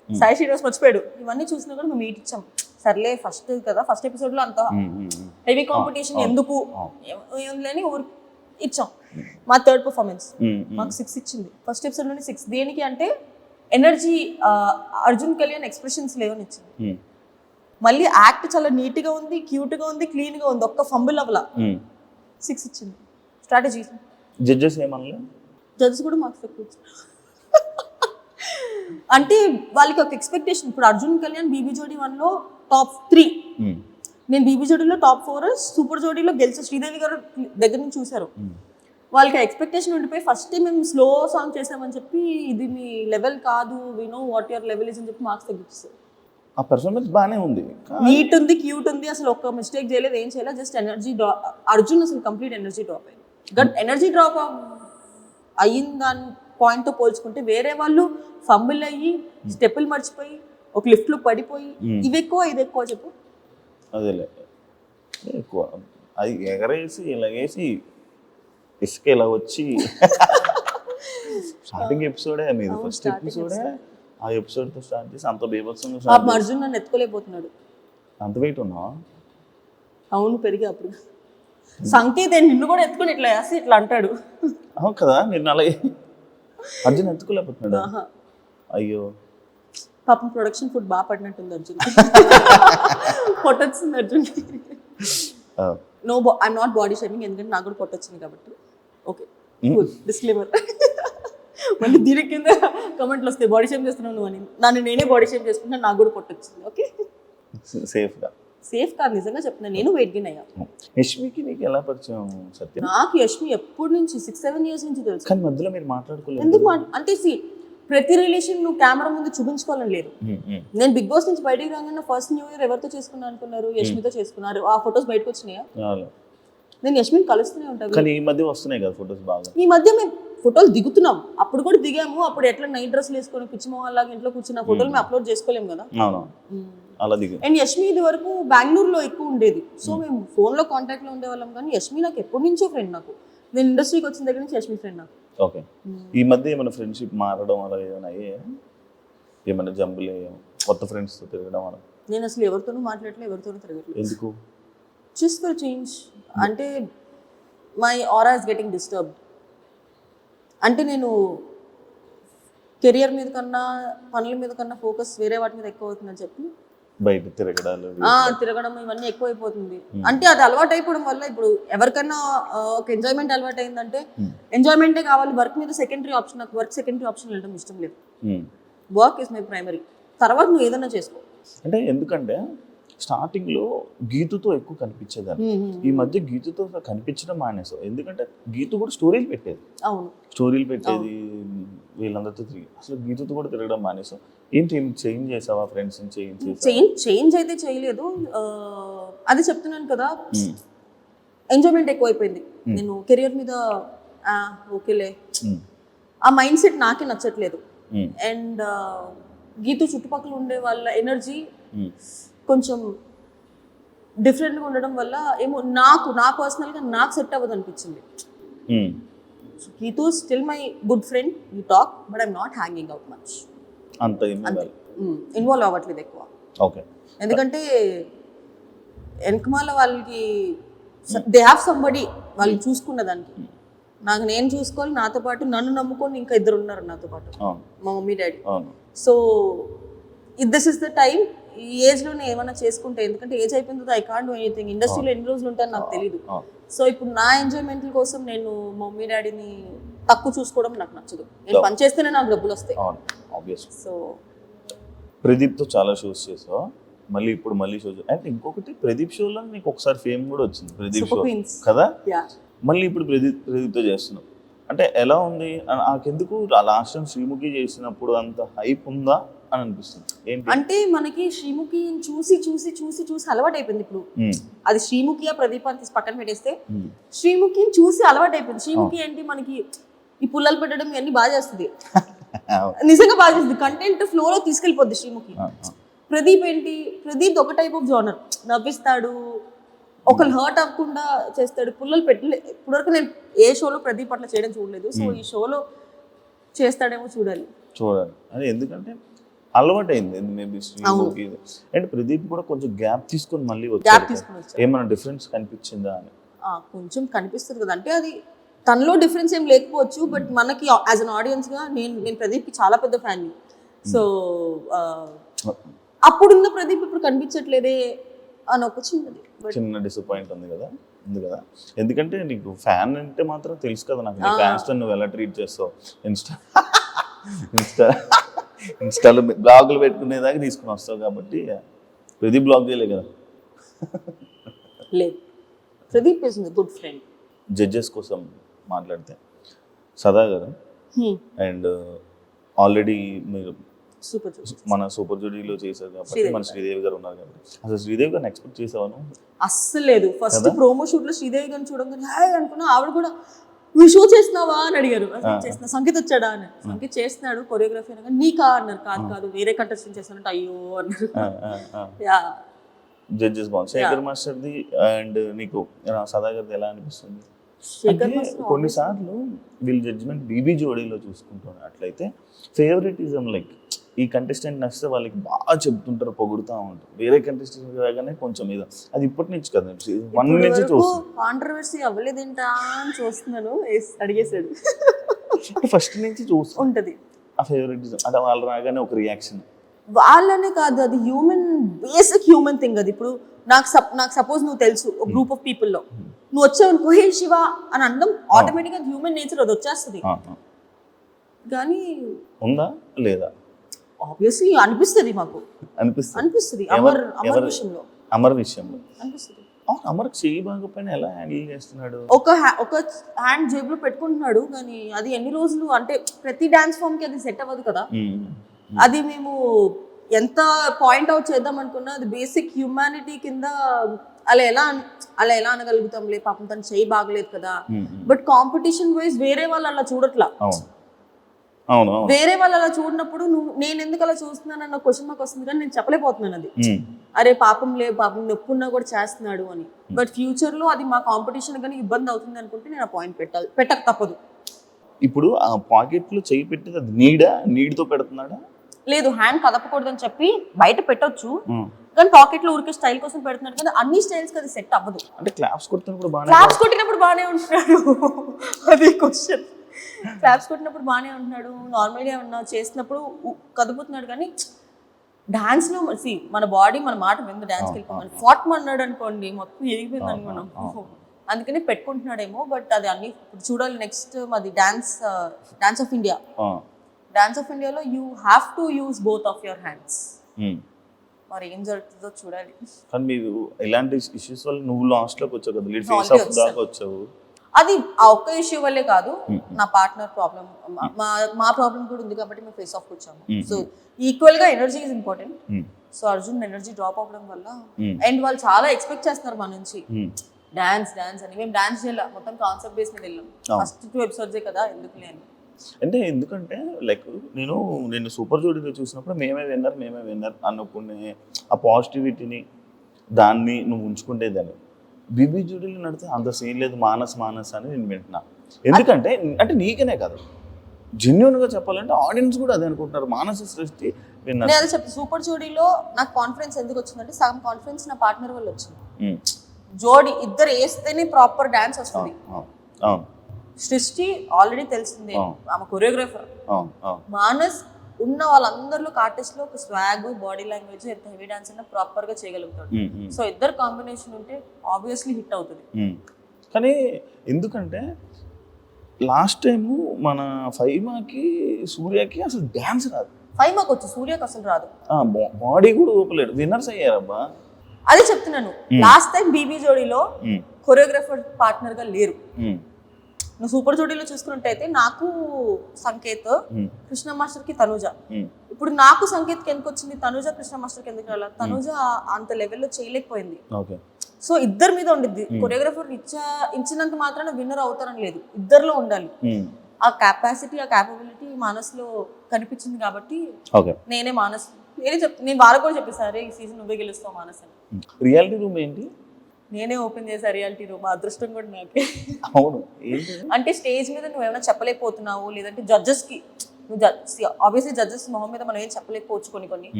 సాయి శ్రీనివాస్ మర్చిపోయాడు. ఇవన్నీ చూసినా కూడా మేము మీట్ ఇచ్చాం. సర్లే ఫస్ట్ కదా, ఫస్ట్ ఎపిసోడ్లో అంత హెవీ కాంపిటీషన్ ఎందుకు లేని ఊరు ఇచ్చాం. మా థర్డ్ పర్ఫార్మెన్స్ మాకు 6 ఇచ్చింది. ఫస్ట్ ఎపిసోడ్లోనే 6. దేనికి అంటే ఎనర్జీ, అర్జున్ కళ్యాణ్ ఎక్స్ప్రెషన్స్ లేవని ఇచ్చింది. మళ్ళీ యాక్ట్ చాలా నీట్గా ఉంది, క్యూట్గా ఉంది, క్లీన్గా ఉంది, ఒక్క ఫంబుల్ అవ్వలా 6 ఇచ్చింది. స్ట్రాటజీ. జడ్జెస్ ఏమన్నా? జడ్జెస్ కూడా మార్క్స్ ఎక్కువ ఇచ్చారు. అంటే వాళ్ళకి ఒక ఎక్స్పెక్టేషన్. ఇప్పుడు అర్జున్ కళ్యాణ్ బీబీ జోడీ 1లో టాప్ 3, నేను బీబీ జోడీలో టాప్ 4, సూపర్ జోడీలో గెలిచే శ్రీదేవి గారు దగ్గర నుంచి చూశారు. వాళ్ళకి ఎక్స్పెక్టేషన్ ఉండిపోయి ఫస్ట్ టైం మేము స్లో సాంగ్ చేసామని చెప్పి ఇది మీ లెవెల్ కాదు, we know what your level is అని చెప్పి మార్క్స్ తగ్గిస్తారు. ఆ పర్ఫార్మెన్స్ బాగానే ఉంది, నీట్ ఉంది, క్యూట్ ఉంది, అసలు ఒక్క మిస్టేక్ చేయలేదు, ఏం చేయలేదు, జస్ట్ ఎనర్జీ డ్రాప్. అర్జున్ అసలు కంప్లీట్ ఎనర్జీ డ్రాప్ అయింది. బట్ ఎనర్జీ డ్రాప్ అయిన దాని పాయింట్తో పోల్చుకుంటే వేరే వాళ్ళు ఫంబుల్ అయ్యి స్టెప్పులు మర్చిపోయి ఒక లిఫ్ట్లో పడిపోయి ఇవి ఎక్కువ ఇది ఎక్కువ చెప్పు. అదేలే ఎక్కువ అది ఎగరేసి ఇలాగేసి ఇసుక ఇలా వచ్చి స్టార్టింగ్ ఎపిసోడే, మీరు ఫస్ట్ ఎపిసోడే ఆ ఎపిసోడ్తో స్టార్ట్ చేసి అంత బీభత్సంగా ఆ start చేసి అర్జున్ నన్ను ఎత్తుకోలేకపోతున్నాడు. అంత వెయిట్ ఉన్నావా? అవును, పెరిగి అప్పుడు సంకేత్ నిన్ను కూడా ఎత్తుకొని ఇట్లా వేసి ఇట్లా అంటాడు. అవును కదా, నేను అలాగే అర్జున్ ఎత్తుకోలేకపోతున్నాడు. ఆహా. అయ్యో, పాపం ప్రొడక్షన్ ఫుడ్ బాగా పడినట్టుంది అర్జున్. పొట్టొచ్చింది అర్జున్. ఆ, no, I'm not body shaming, ఎందుకంటే నాకు కూడా పొట్టొచ్చింది కాబట్టి. Okay, disclaimer. మళ్ళీ దీని కింద కమెంట్లు వస్తాయి, బాడీ షేమ్ చేస్తున్నావు నువ్వు అని. నన్ను నేనే బాడీ షేమ్ చేసుకుంటే నాకు కూడా పొట్టొచ్చింది. ఓకే, సేఫ్గా. సేఫ్ కాదు, నిజంగా చెప్తున్నా, నేను వెయిట్ గెయిన్ అయ్యా. యష్మికి నీకు ఎలా పరిచయం సత్యం? నాకు యష్మి ఎప్పటి నుంచి 6-7 years నుంచి తెలుసు. కానీ మధ్యలో మీరు మాట్లాడుకోలేదు. ఎందుకు అంటే ప్రతి రిలేషన్ నువ్వు కెమెరా ముందు చూపించుకోవాలని లేదు. నేను బిగ్ బాస్ నుంచి బయటికి రాగానే ఫస్ట్ న్యూ ఇయర్ ఎవరితో చేసుకున్నా అనుకున్నారు? యష్మితో చేసుకున్నారు. ఆ ఫొటోస్ బయటకు వచ్చినాయా? నేను యష్మిని కలుస్తూనే ఉంటాను. కానీ ఈ మధ్య వస్తున్నాయి కదా ఫొటోస్ బాగా. ఈ మధ్య మేము ఫోటోలు దిగుతున్నాం, అప్పుడు కూడా దిగాము. అప్పుడు ఎట్లా నైట్ డ్రెస్లు వేసుకొని పిచ్చి మొహాల్లాగా ఇంట్లో కూర్చున్న ఫోటోలు మేము అప్లోడ్ చేసుకోలేము కదా. అవును, అలా దిగు. అండ్ యష్మి ఇది వరకు బెంగళూరులో ఎక్కువ ఉండేది, సో మేము ఫోన్లో కాంటాక్ట్లో ఉండేవాళ్ళం. కానీ యష్మి నాకు ఎప్పటి నుంచో ఫ్రెండ్. నాకు నేను ఇండస్ట్రీకి వచ్చిన దగ్గర నుంచి యష్మి ఫ్రెండ్ నాకు. ఓకే, ఈ మధ్య ఏమైనా ఫ్రెండ్షిప్ మారడం అలా ఏమైనా అయ్యే, ఏమైనా జంబులు కొత్త ఫ్రెండ్స్తో తిరగడం అలా? నేను అసలు ఎవరితోనూ మాట్లాడలేదు, ఎవరితోనూ తిరగట్లేదు. ఎందుకు? Just for change. అంటే my aura is getting disturbed. అంటే నేను కెరియర్ మీద కన్నా పనుల మీద కన్నా ఫోకస్ వేరే వాటి మీద ఎక్కువ అవుతుందని చెప్పి బయట తిరగడాలు తిరగడం ఇవన్నీ ఎక్కువైపోతుంది. అంటే అది అలవాటు అయిపోవడం వల్ల ఇప్పుడు ఎవరికైనా ఒక ఎంజాయ్మెంట్ అలవాటు అయిందంటే ఎంజాయ్మెంటే కావాలి, వర్క్ మీద సెకండరీ ఆప్షన్. నాకు వర్క్ సెకండరీ ఆప్షన్ వెళ్ళడం ఇష్టం లేదు. వర్క్ ఇస్ మై ప్రైమరీ, తర్వాత నువ్వు ఏదైనా చేసుకో. అంటే ఎందుకంటే స్టార్టింగ్లో గీతుతో ఎక్కువ కనిపించేదాన్ని, ఈ మధ్య గీతుతో కనిపించడం మానేసావు. ఎందుకంటే గీతు కూడా స్టోరీలు పెట్టేది. అవును, స్టోరీలు పెట్టేది వీళ్ళందరితో తిరిగి. అసలు గీతుతో కూడా తిరగడం మానేసావు. ఏంటి చేంజ్ చేసావా? ఫ్రెండ్స్ చేంజ్ అయితే చేయలేదు. అది చెప్తున్నాను కదా, ఎంజాయ్మెంట్ ఎక్కువైపోయింది. నేను కెరియర్ మీద ఓకేలే, ఆ మైండ్ సెట్ నాకే నచ్చట్లేదు. అండ్ గీతు చుట్టుపక్కల ఉండే వాళ్ళ ఎనర్జీ కొంచెం డిఫరెంట్గా ఉండడం వల్ల ఏమో నా పర్సనల్గా నాకు సెట్ అవ్వదు అనిపించింది. Geetu still my good friend, you talk, but I'm not hanging out much. అంతే ఇన్వాల్వ్ అవ్వట్లేదు ఎక్కువ. ఓకే, ఎందుకంటే వెనకమాల వాళ్ళకి దే హ్యావ్ సంబడి వాళ్ళని చూసుకున్న దానికి. నాకు నేను చూసుకోవాలి, నాతో పాటు నన్ను నమ్ముకొని ఇంకా ఇద్దరు ఉన్నారు నాతో పాటు, మా mummy daddy. So this is the time. ఈ ఏజ్లోనే ఏమైనా చేసుకుంటే, ఎందుకంటే ఏజ్ అయిపోయిన తర్వాత ఐ కాంట్ డూ ఎనీథింగ్. ఇండస్ట్రీలో ఎన్ని రోజులు ఉంటాను నాకు తెలియదు. సో ఇప్పుడు నా ఎంజాయ్మెంట్ కోసం నేను మమ్మీ డాడీని తక్కువ చూసుకోవడం నాకు నచ్చదు. నేను పని చేస్తేనే నాకు డబ్బులు వస్తాయి. సో ప్రదీప్తో చాలా షోస్ చేసావు, మళ్ళీ ఇప్పుడు మళ్ళీ షోస్. అంటే ఇంకొకటి, ప్రదీప్ షోలో నీకు ఒకసారి ఫేమ్ కూడా వచ్చింది, ప్రదీప్ షో కదా. మళ్ళీ ఇప్పుడు ప్రదీప్తో చేస్తున్నావు. అంటే ఎలా ఉంది? నాకెందుకు లాస్ట్ టైం శ్రీముఖి చేసినప్పుడు అంత హైప్ ఉందా అని అనిపిస్తుంది. ఏంటి అంటే మనకి శ్రీముఖి చూసి చూసి చూసి చూసి అలవాటు అయిపోయింది. ఇప్పుడు అది శ్రీముఖి ప్రదీప్ అని తీసి పక్కన పెట్టేస్తే శ్రీముఖిని చూసి అలవాటు అయిపోయింది. శ్రీముఖి ఏంటి మనకి ఈ పుల్లలు పెట్టడం ఇవన్నీ బాగా చేస్తుంది, నిజంగా బాగా చేస్తుంది. కంటెంట్ ఫ్లోలో తీసుకెళ్ళిపోద్ది శ్రీముఖి. ప్రదీప్ ఏంటి, ప్రదీప్ ఒక టైప్ ఆఫ్ జోనర్, నవ్విస్తాడు, ఒకళ్ళు హర్ట్ అవ్వకుండా చేస్తాడు. పుల్లలు పెట్టలే ఇప్పటివరకు నేను ఏ షోలో ప్రదీప్ అట్లా చేయడం చూడలేదు. సో ఈ షోలో చేస్తాడేమో చూడాలి. అది ఎందుకంటే అలవాటు అయింది మేబీ శ్రీముఖి. అండ్ ప్రదీప్ కూడా కొంచెం గ్యాప్ తీసుకొని మళ్ళీ వచ్చాడు. ఏమైనా డిఫరెన్స్ కనిపించిందా అని? కొంచెం కనిపిస్తుంది కదా. అంటే అది తనలో డిఫరెన్స్ ఏం లేకపోవచ్చు, బట్ మనకి యాజ్ అన్ ఆడియన్స్గా నేను ప్రదీప్కి చాలా పెద్ద ఫ్యాన్. సో అప్పుడున్న ప్రదీప్ ఇప్పుడు కనిపించట్లేదే అని ఒక చిన్న డిసప్పాయింట్ ఉంది కదా. ఎందుకంటే నీకు ఫ్యాన్ అంటే మాత్రం తెలుసు కదా నాకు, నీ ఫ్యాన్స్ నువ్వు ఎలా ట్రీట్ చేస్తావు. ఇన్స్టాలో బ్లాగులు పెట్టుకునేదాకా తీసుకుని వస్తావు కాబట్టి ప్రదీప్ బ్లాగ్ చేయలే కదా. లేదు, Pradeep is good friend. Judges కోసం మాట్లాడితే సదా గారు అండ్ ఆల్రెడీ మీరు మన సూపర్ జూడీలో చేశారు కాబట్టి, మన శ్రీదేవి గారు ఉన్నారు కాబట్టి, అసలు శ్రీదేవి గారిని ఎక్స్పెక్ట్ చేసావాను? అస్సలు లేదు. ఫస్ట్ ప్రోమో షూట్ లో శ్రీదేవి గారిని చూడగానే హాయ్ అనుకున్నా. ఆవిడ కూడా నువ్వు షో చేస్తున్నావా అని అడిగారు. చేస్తున్నా. సంగీత్ వచ్చాడా అని. సంగీత్ చేస్తున్నాడు కొరియోగ్రఫీ అనగా నీకా అన్నారు. కాదు వేరే కంటెస్టెంట్ చేస్తానంటే అయ్యో అన్నారు. జడ్జెస్ బాగుంది. శేఖర్ మాస్టర్ది అండ్ నీకు సదా గారిది ఎలా అనిపిస్తుంది? కొన్నిసార్లు వీళ్ళు జడ్జిమెంట్ బీబీ జోడీలో చూసుకుంటున్నట్లయితే ఫేవరెటిజం లైక్ ఈ కంటెస్టెంట్ నచ్చితే వాళ్ళకి బాగా చెప్తుంటారు, పొగుడుతూ ఉంటారు. వేరే కంటెస్టెంట్ రాగానే కొంచెం ఇది అది ఇప్పటి నుంచి కదా, 1 నుంచి చూస్తాను. కాంట్రవర్సీ అవ్వలేదేంటా అని చూస్తున్నాను. అడిగేసాడు. ఫస్ట్ నుంచి చూస్తాను ఉంటది ఆ ఫేవరెటిజం. అంటే వాళ్ళు రాగానే ఒక రియాక్షన్. వాళ్ళనే కాదు, అది హ్యూమన్, బేసిక్ హ్యూమన్ థింగ్ అది. ఇప్పుడు నాకు సపోజ్ నువ్వు తెలుసు ఒక గ్రూప్ ఆఫ్ పీపుల్లో, నువ్వు వచ్చావు హే శివ అని అనడం ఆటోమేటిక్గా హ్యూమన్ నేచర్, అది వచ్చేస్తుంది. కానీ ఉందా లేదా? ఆబ్వియస్లీ అనిపిస్తుంది, మాకు అనిపిస్తుంది. అమర్ విషయంలో అనిపిస్తుంది. అమర్కి చెయ్యి బాగోపోయినా ఎలా హ్యాండిల్ చేస్తున్నాడు? ఒక హ్యాండ్ జేబులో పెట్టుకుంటున్నాడు, కానీ అది ఎన్ని రోజులు అంటే ప్రతి డాన్స్ ఫామ్ కి అది సెట్ అవ్వదు కదా. అది మేము ఎంత పాయింట్ అవుట్ చేద్దాం అనుకున్నా అది బేసిక్ హ్యూమానిటీ కింద అలా ఎలా అనగలుగుతాంలే, పాపం తను చెయ్యి బాగలేదు కదా. బట్ కాంపిటీషన్ వైజ్ వేరే వాళ్ళు అలా చూడట్లా. వేరే వాళ్ళు అలా చూడనప్పుడు నేను ఎందుకు అలా చూస్తున్నానన్న క్వశ్చన్ మార్క్ వస్తుంది, కానీ నేను చెప్పలేకపోతున్నాను అది. అరే పాపం నొప్పి ఉన్నా కూడా చేస్తున్నాడు అని. బట్ ఫ్యూచర్ లో అది మా కాంపిటీషన్ కానీ ఇబ్బంది అవుతుంది అనుకుంటే నేను ఆ పాయింట్ పెట్టక తప్పదు. ఇప్పుడు ఆ పాకెట్ లో చెయ్యి పెట్టేది అది నీడ్తో పెడుతున్నాడా? లేదు, హ్యాండ్ కదపకూడదని చెప్పి బయట పెట్టొచ్చు, కానీ పాకెట్ లో ఊరికే స్టైల్ కోసం పెడుతున్నాడు కదా. అన్ని స్టైల్స్ అది సెట్ అవ్వదు. అంటే క్లాప్స్ కొట్టినప్పుడు బాగానే ఉంటున్నాడు. అది క్వశ్చన్. క్లాప్స్ కొట్టినప్పుడు బాగానే ఉంటున్నాడు, నార్మల్గా ఏమన్నా చేసినప్పుడు కదుపుతున్నాడు. కానీ డాన్స్ లో మన బాడీ మన మాట విందు. డాన్స్కి వెళ్ళిపోమని ఫాట్ అన్నాడు అనుకోండి, మొత్తం ఎదిగిపోయింది అనుకున్నాం. అందుకని పెట్టుకుంటున్నాడేమో. బట్ అది అన్ని చూడాలి. నెక్స్ట్ మాది dance of India. Dance of ఇండియాలో you have to use both of your hands. మరి ఏం జరుగుతుందో చూడాలి. కానీ మీరు ఇలాంటి ఇష్యూస్ వల్ల నువ్వు లాస్ట్ లోకి వచ్చావు కదా, లీడ్ ఫేస్ ఆఫ్ దాకా వచ్చావు. అది ఆ ఒక్క ఇష్యూ వల్లే కాదు, నా పార్ట్నర్ ప్రాబ్లం, మా ప్రాబ్లం కూడా ఉంది కాబట్టి మేము ఫేస్ ఆఫ్ వచ్చాము. సో ఈక్వల్ గా energy is important. So Arjun energy drop అవ్వడం వల్ల, అండ్ వాళ్ళు చాలా ఎక్స్పెక్ట్ చేస్తున్నారు మన నుంచి డాన్స్ అని. మేము డాన్స్ చేయాలి, మొత్తం కాన్సెప్ట్ బేస్ మీద వెళ్ళాం. ఫస్ట్ 2 ఎపిసోడ్సే కదా, ఎందుకులే అని. అంటే ఎందుకంటే లైక్ నేను సూపర్ జోడీలో చూసినప్పుడు మేమే విన్నర్ అనుకునే ఆ పాజిటివిటీని దాన్ని నువ్వు ఉంచుకుంటేదాన్ని. బీబీ జోడీలో నడితే అంత సీన్ లేదు, మానస్ అని నేను వింటున్నా. ఎందుకంటే అంటే నీకనే కాదు, జెన్యున్గా చెప్పాలంటే ఆడియన్స్ కూడా అదే అనుకుంటున్నారు, మానస సృష్టి విన్నర్. నేను చెప్తా, సూపర్ జోడీలో నాకు కాన్ఫిడెన్స్ ఎందుకు వచ్చిందంటే సగం కాన్ఫిడెన్స్ నా పార్ట్నర్ వల్ల వచ్చింది. జోడీ ఇద్దరు వేస్తేనే ప్రాపర్ డాన్స్ వస్తుంది. సృష్టి ఆల్రెడీ తెలిసిందే, ఆమె కొరియోగ్రాఫర్. మానస్ ఉన్న వాళ్ళందరిలో ఆర్టిస్ట్ లో ఒక స్వాగ్, బాడీ లాంగ్వేజ్, ఎంత హెవీ డాన్స్ అయినా ప్రాపర్ గా చేయగలుగుతాడు. సో ఇద్దరు కాంబినేషన్ ఉంటే ఆబ్వియస్లీ హిట్ అవుతుంది. కానీ ఎందుకంటే లాస్ట్ టైము మన ఫైమాకి సూర్యకి అసలు డాన్స్ రాదు. ఫైమాకి వచ్చు, సూర్యకి అసలు రాదు. బాడీ కూడా ఊపలేడు. విన్నర్స్ అయ్యారబ్బా. అదే చెప్తున్నాను, లాస్ట్ టైం బీబీ జోడీలో కొరియోగ్రాఫర్ పార్ట్నర్ గా లేరు. నువ్వు సూపర్ జోడీలో చూసుకున్నట్టయితే నాకు సంకేత్, కృష్ణ మాస్టర్ కి తనుజ. ఇప్పుడు నాకు సంకేత్ కి ఎందుకు వచ్చింది, తనుజ కృష్ణ మాస్టర్ కి ఎందుకు రాలేదు? తనుజ అంత లెవెల్లో చేయలేకపోయింది. సో ఇద్దరి మీద ఉండిద్ది. కొరియోగ్రాఫర్ ఇచ్చినంత మాత్రాన విన్నర్ అవుతారని లేదు, ఇద్దరిలో ఉండాలి. ఆ కెపాసిటీ, ఆ క్యాపబిలిటీ మానస్లో కనిపించింది కాబట్టి నేను వాళ్ళకు కూడా చెప్పేసారు ఈ సీజన్ నువ్వే గెలుస్తావు మానస్ అని. రియాలిటీ రూమ్ ఏంటి? నేనే ఓపెన్ చేసా రియాలిటీ రూమ్. అదృష్టం కూడా నాకే. అవును. అంటే స్టేజ్ మీద నువ్వేమైనా చెప్పలేకపోతున్నావు, లేదంటే జడ్జెస్ కి ఆబ్వియస్లీ జడ్జెస్ మొహం మీద మనం ఏం చెప్పలేకపోవచ్చు కొన్ని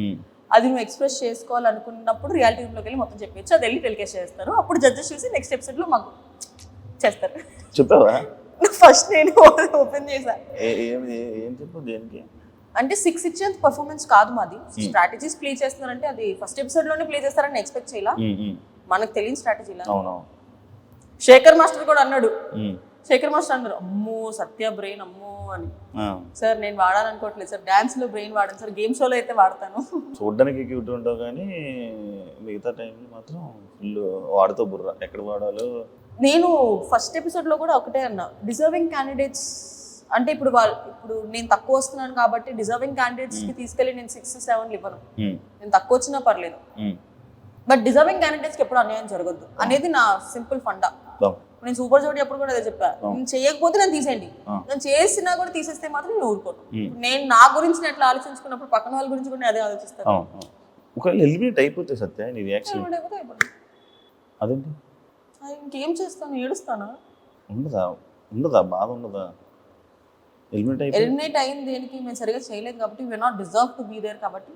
అది నువ్వు ఎక్స్ప్రెస్ చేసుకోవాలనుకున్నప్పుడు రియాలిటీ రూమ్ లోకి వెళ్ళి మొత్తం చెప్పచ్చు. అది వెళ్ళి టెలికాస్ట్ చేస్తారు. అప్పుడు జడ్జెస్ చూసి నెక్స్ట్ ఎపిసోడ్ లో మాకు చేస్తారు. చెప్పావా? ఫస్ట్ నేను ఓపెన్ చేసా. ఏం చెప్పు దేనికి అంటే 6 ఇచ్చేంత పర్ఫార్మెన్స్ కాదు మాది. స్ట్రాటజీస్ ప్లే చేస్తున్నారంటే అది ఫస్ట్ ఎపిసోడ్ లోనే ప్లే చేస్తారని ఎక్స్పెక్ట్ చేయాల. మనకు తెలియని స్ట్రాటజీలా. శేఖర్ మాస్టర్ కూడా అన్నాడు, శేఖర్ మాస్టర్ అన్నారు అమ్మో సత్య బ్రెయిన్ అమ్మో అని. సార్ నేను వాడాలనుకోవట్లేదు సార్, డాన్స్ లో బ్రెయిన్ వాడాను సార్, గేమ్ షోలో అయితే వాడతాను. చూడడానికి క్యూట్ ఉంటావు కానీ మిగతా టైంలో మాత్రం ఫుల్ వాడుతూ బుర్ర ఎక్కడ వాడాలో. నేను ఫస్ట్ ఎపిసోడ్ లో కూడా ఒకటే అన్నా, డిజర్వింగ్ క్యాండిడేట్స్ అంటే ఇప్పుడు నేను తక్కువ వస్తున్నాను కాబట్టి డిజర్వింగ్ క్యాండిడేట్స్ కి తీసుకెళ్లి నేను 6, 7 ఇవ్వను. నేను తక్కువ వచ్చినా పర్లేదు, బట్ డిజర్వింగ్ క్యాండిడేట్స్ కి ఎప్పుడు అన్యాయం జరగద్దు అనేది నా సింపుల్ ఫండా. నేను సూపర్ జోడీ అప్పుడు కూడా అదే చెప్పా, నేను చేయకపోతే నేను తీసేయండి, నేను చేసినా కూడా తీసేస్తే మాత్రం నేను ఊరుకోను. నేను నా గురించి నేను ఎట్లా ఆలోచించుకున్నప్పుడు పక్కన వాళ్ళ గురించి కూడా అదే ఆలోచిస్తాను. ఒకవేళ ఎలిమినేట్ అయిపోతే సత్య నీ రియాక్షన్ అదేంటి? ఇంకేం చేస్తాను, ఏడుస్తానా? ఉండదా బాధ ఉండదా? ఎలిమినేట్ అయిపోయి ఎలిమినేట్ అయింది దేనికి, మేము సరిగా చేయలేదు కాబట్టి, we're not deserve to be there కాబట్టి,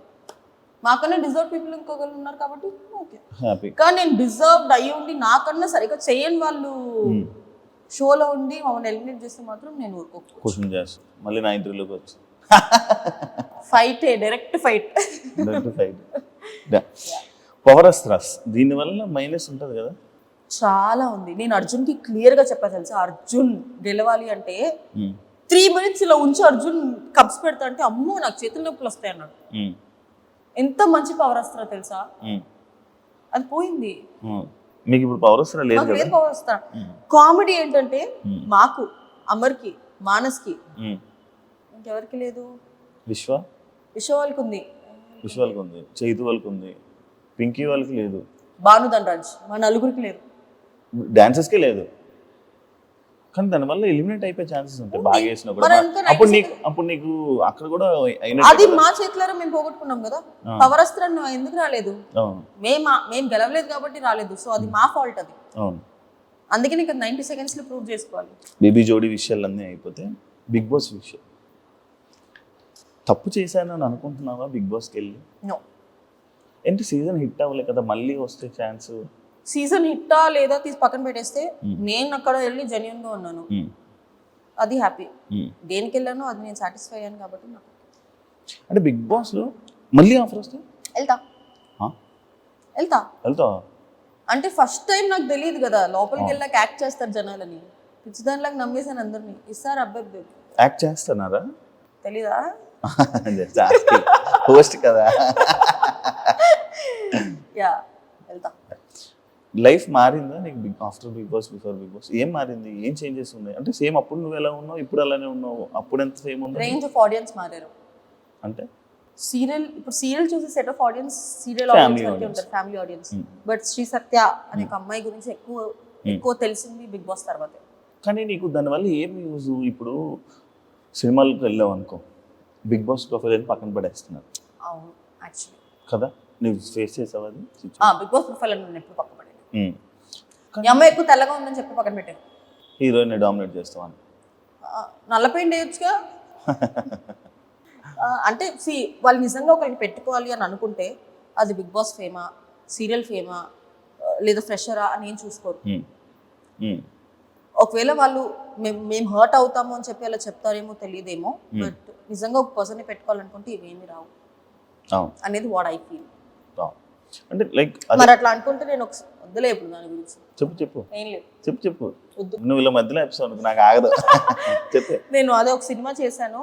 మాకన్నా డిజర్వ్ పీపుల్ ఇంకొకరు ఉన్నారు కాబట్టి ఓకే. హ్యాపీ. కానీ నేను డిజర్వ్డ్ అయ్యి ఉండి నాకన్నా సరిగా చేయని వాళ్ళు షోలో ఉండి మమ్మల్ని ఎలిమినేట్ చేస్తే మాత్రం నేను ఊరుకోకు. క్వశ్చన్ చేస్తా మళ్ళీ నా ఇంటర్వ్యూలోకి వచ్చి fight, direct fight. Power astras దీనివల్ల మైనస్ ఉంటుంది కదా. చాలా ఉంది. నేను అర్జున్కి క్లియర్గా చెప్పాను తెలుసా, అర్జున్ గెలవాలి అంటే 3 minutes ఇలా ఉంచి అర్జున్ కప్స్ పెడతా అంటే అమ్మో నాకు చేతుల నొప్పులు వస్తాయి అన్నాడు. ఎంత మంచి పవర్ అస్త్రా తెలుసా, అది పోయింది. మీకు ఇప్పుడు పవర్ అస్త్రా లేదు కదా. పవర్ అస్త్రా కామెడీ ఏంటంటే మాకు, అమర్కి, మానస్కి, ఇంకెవరికి లేదు. విశ్వ వాళ్ళకి ఉంది, చైతు వాళ్ళకి ఉంది, పింకీ వాళ్ళకి లేదు, భానుధనరాజ్ మా నలుగురికి లేదు, డాన్సెస్కే లేదు. కానీ దానివల్ల ఎలిమినేట్ అయిపోయే ఛాన్సెస్ ఉంటాయి బాగా వేసినా కూడా. అప్పుడు నీకు అక్కడ కూడా అది మా చేతులారా మేము పోగొట్టుకున్నాం కదా. పవర్ అస్త్రం ఎందుకు రాలేదు, మేము గెలవలేదు కాబట్టి రాలేదు. సో అది మా ఫాల్ట్. అది అందుకే నీకు 90 seconds లో ప్రూవ్ చేసుకోవాలి. బేబీ జోడీ విషయాలన్నీ అయిపోతే బిగ్ బాస్ విషయం తప్పు చేశాను అని అనుకుంటున్నావా బిగ్ బాస్కి వెళ్ళి? నో. ఏంటి సీజన్ హిట్ అవ్వలే కదా, మళ్ళీ వస్తే ఛాన్స్. సీజన్ హిట్టా లేదా తీసి పక్కన పెట్టేస్తే నేను అక్కడ వెళ్ళి జెన్యూన్ గా ఉన్నాను, అది హ్యాపీ. దేనికి వెళ్ళానో అది నేను సాటిస్ఫై అయ్యాను కాబట్టి నాకు. అంటే బిగ్ బాస్ లో మళ్ళీ ఆఫర్ వస్తే వెళ్తా అంటే ఫస్ట్ టైం నాకు తెలియదు కదా, లోపలికి వెళ్ళాక యాక్ట్ చేస్తారు జనాలని. పిచ్చిదానిలాగా నమ్మేసాను అందరినీ. ఇస్తారు అబ్బాయి యాక్ట్ చేస్తున్నారా తెలీదా, హోస్ట్ కదా. యా వెళ్తా. లైఫ్ మారిందా నీకు after Bigg Boss, before Bigg Boss? ఏం మారింది, ఏం చేంజెస్ ఉన్నాయి? అంటే సేమ్ అప్పుడు నువ్వు ఎలా ఉన్నావు, ఇప్పుడు అలానే ఉన్నావు? అప్పుడు ఎంత సేమ్ ఉంది? రేంజ్ ఆఫ్ ఆడియన్స్ మారారు. అంటే ఇప్పుడు సీరియల్ చూసే set of audience serial audience ఉంటారు, ఫ్యామిలీ ఆడియన్స్. బట్ శ్రీ సత్య అనే ఒక అమ్మాయి గురించి ఎక్కువ తెలిసింది బిగ్ బాస్ తర్వాత. కానీ నీకు దానివల్ల ఏం యూజ్? ఇప్పుడు సినిమాలకు వెళ్ళావు అనుకో, బిగ్ బాస్ ప్రొఫైల్ అని పక్కన పడేస్తున్నారు. అవును యాక్చువల్లీ కదా, నువ్వు ఫేస్ చేసావు అది? బిగ్ బాస్ ప్రొఫైల్ అని నేను ఎప్పుడు పక్కన పడేది. ఈ అమ్మాయి ఎక్కువ తెల్లగా ఉందని చెప్పి పక్కన పెట్టాను. హీరోయిన్ డామినేట్ చేస్తావని నల్ల పెయింట్ వేయొచ్చుగా. అంటే వాళ్ళు నిజంగా ఒకరికి పెట్టుకోవాలి అని అనుకుంటే అది బిగ్ బాస్ ఫేమా, సీరియల్ ఫేమా, లేదా ఫ్రెషరా అని ఏం చూసుకోరు. ఒకవేళ వాళ్ళు మేము హర్ట్ అవుతాము అని చెప్పి అలా చెప్తారేమో తెలియదేమో, బట్ నిజంగా ఒక పర్సన్ని పెట్టుకోవాలనుకుంటే ఇవేమి రావు అనేది వాట్ ఐ ఫీల్. అంటే లైక్ మరి అట్లా అనుకుంటే నేను వద్దులే ఇప్పుడు దాని గురించి. చెప్పు ఏం లేదు, చెప్పు. నువ్వు ఇలా మధ్యలో ఎపిసోడ్ నాకు ఆగదు. చెప్పు. నేను అదే ఒక సినిమా చేశాను,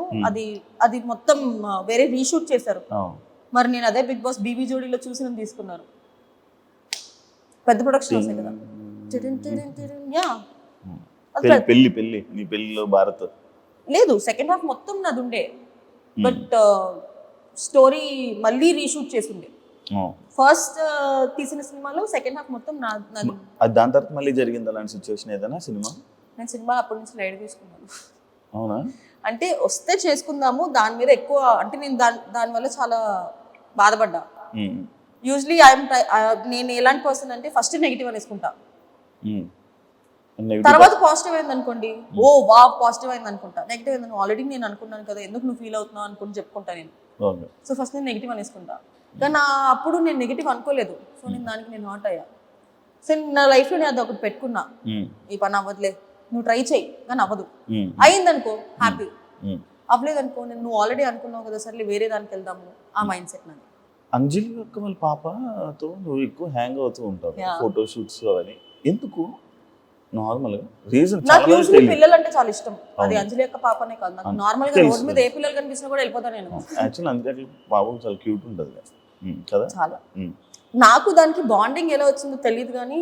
అది మొత్తం వేరే రీషూట్ చేశారు. మరి నేను అదే బిగ్ బాస్ బీబీ జోడీలో చూసి తీసుకున్నారు. పెద్ద ప్రొడక్షన్ వస్తాయి కదా. పెళ్లి నీ పెళ్లిలో భారత్ లేదు, సెకండ్ హాఫ్ మొత్తం నాది ఉండే, బట్ స్టోరీ మళ్ళీ రీషూట్ చేసిండే. ఫస్ట్ తీసిన సినిమాలో సెకండ్ హాఫ్ మొత్తం నాది. దాని తర్వాత మళ్ళీ జరిగింది అలాంటి సిచ్యువేషన్ ఏదైనా సినిమా? నేను సినిమా అప్పటి నుంచి లైట్ తీసుకున్నాను. అవునా? అంటే వస్తే చేసుకుందాము, దాని మీద ఎక్కువ అంటే నేను దానివల్ల చాలా బాధపడ్డా. యూజువలీ నేను ఎలాంటి పర్సన్ అంటే ఫస్ట్ నెగిటివ్ అనేసుకుంటా, తర్వాత పాజిటివ్ అయింది అనుకోండి, ఓ వా పాజిటివ్ అయింది అనుకుంటా. నెగిటివ్ అయింది ఆల్రెడీ నేను అనుకున్నాను కదా, ఎందుకు నువ్వు ఫీల్ అవుతున్నావు అనుకుని చెప్పుకుంటా నేను. సో ఫస్ట్ నేను నెగిటివ్ అనేసుకుంటా, కానీ అప్పుడు నేను నెగిటివ్ అనుకోలేదు. సో నేను దానికి నేను హాట్ అయ్యా. సో నా లైఫ్లో నేను అది ఒకటి పెట్టుకున్నా, ఈ పని అవ్వదులే, నువ్వు ట్రై చెయ్యి, కానీ అవ్వదు. అయిందనుకో హ్యాపీ, అవ్వలేదనుకో నువ్వు ఆల్రెడీ అనుకున్నావు కదా, సర్లే వేరే దానికి వెళ్దాము, ఆ మైండ్ సెట్ నాది. అంజలి యొక్క వాళ్ళ పాపతో నువ్వు ఎక్కువ హ్యాంగ్ అవుతూ ఉంటావు, ఫోటో షూట్స్ అవన్నీ ఎందుకు? నార్మల్గా రీజన్ నాకు యూజువల్లీ పిల్లలు అంటే చాలా ఇష్టం. అది అంజలి యొక్క పాపనే కాదు, నాకు నార్మల్ గా రోడ్ మీద ఏ పిల్లలు కనిపించినా కూడా వెళ్ళిపోతాను నేను. యాక్చువల్లీ అందుకే పాపం చాలా క్యూట్ ఉంటుంది కదా. చాలా. నాకు దానికి బాండింగ్ ఎలా వచ్చిందో తెలియదు, కానీ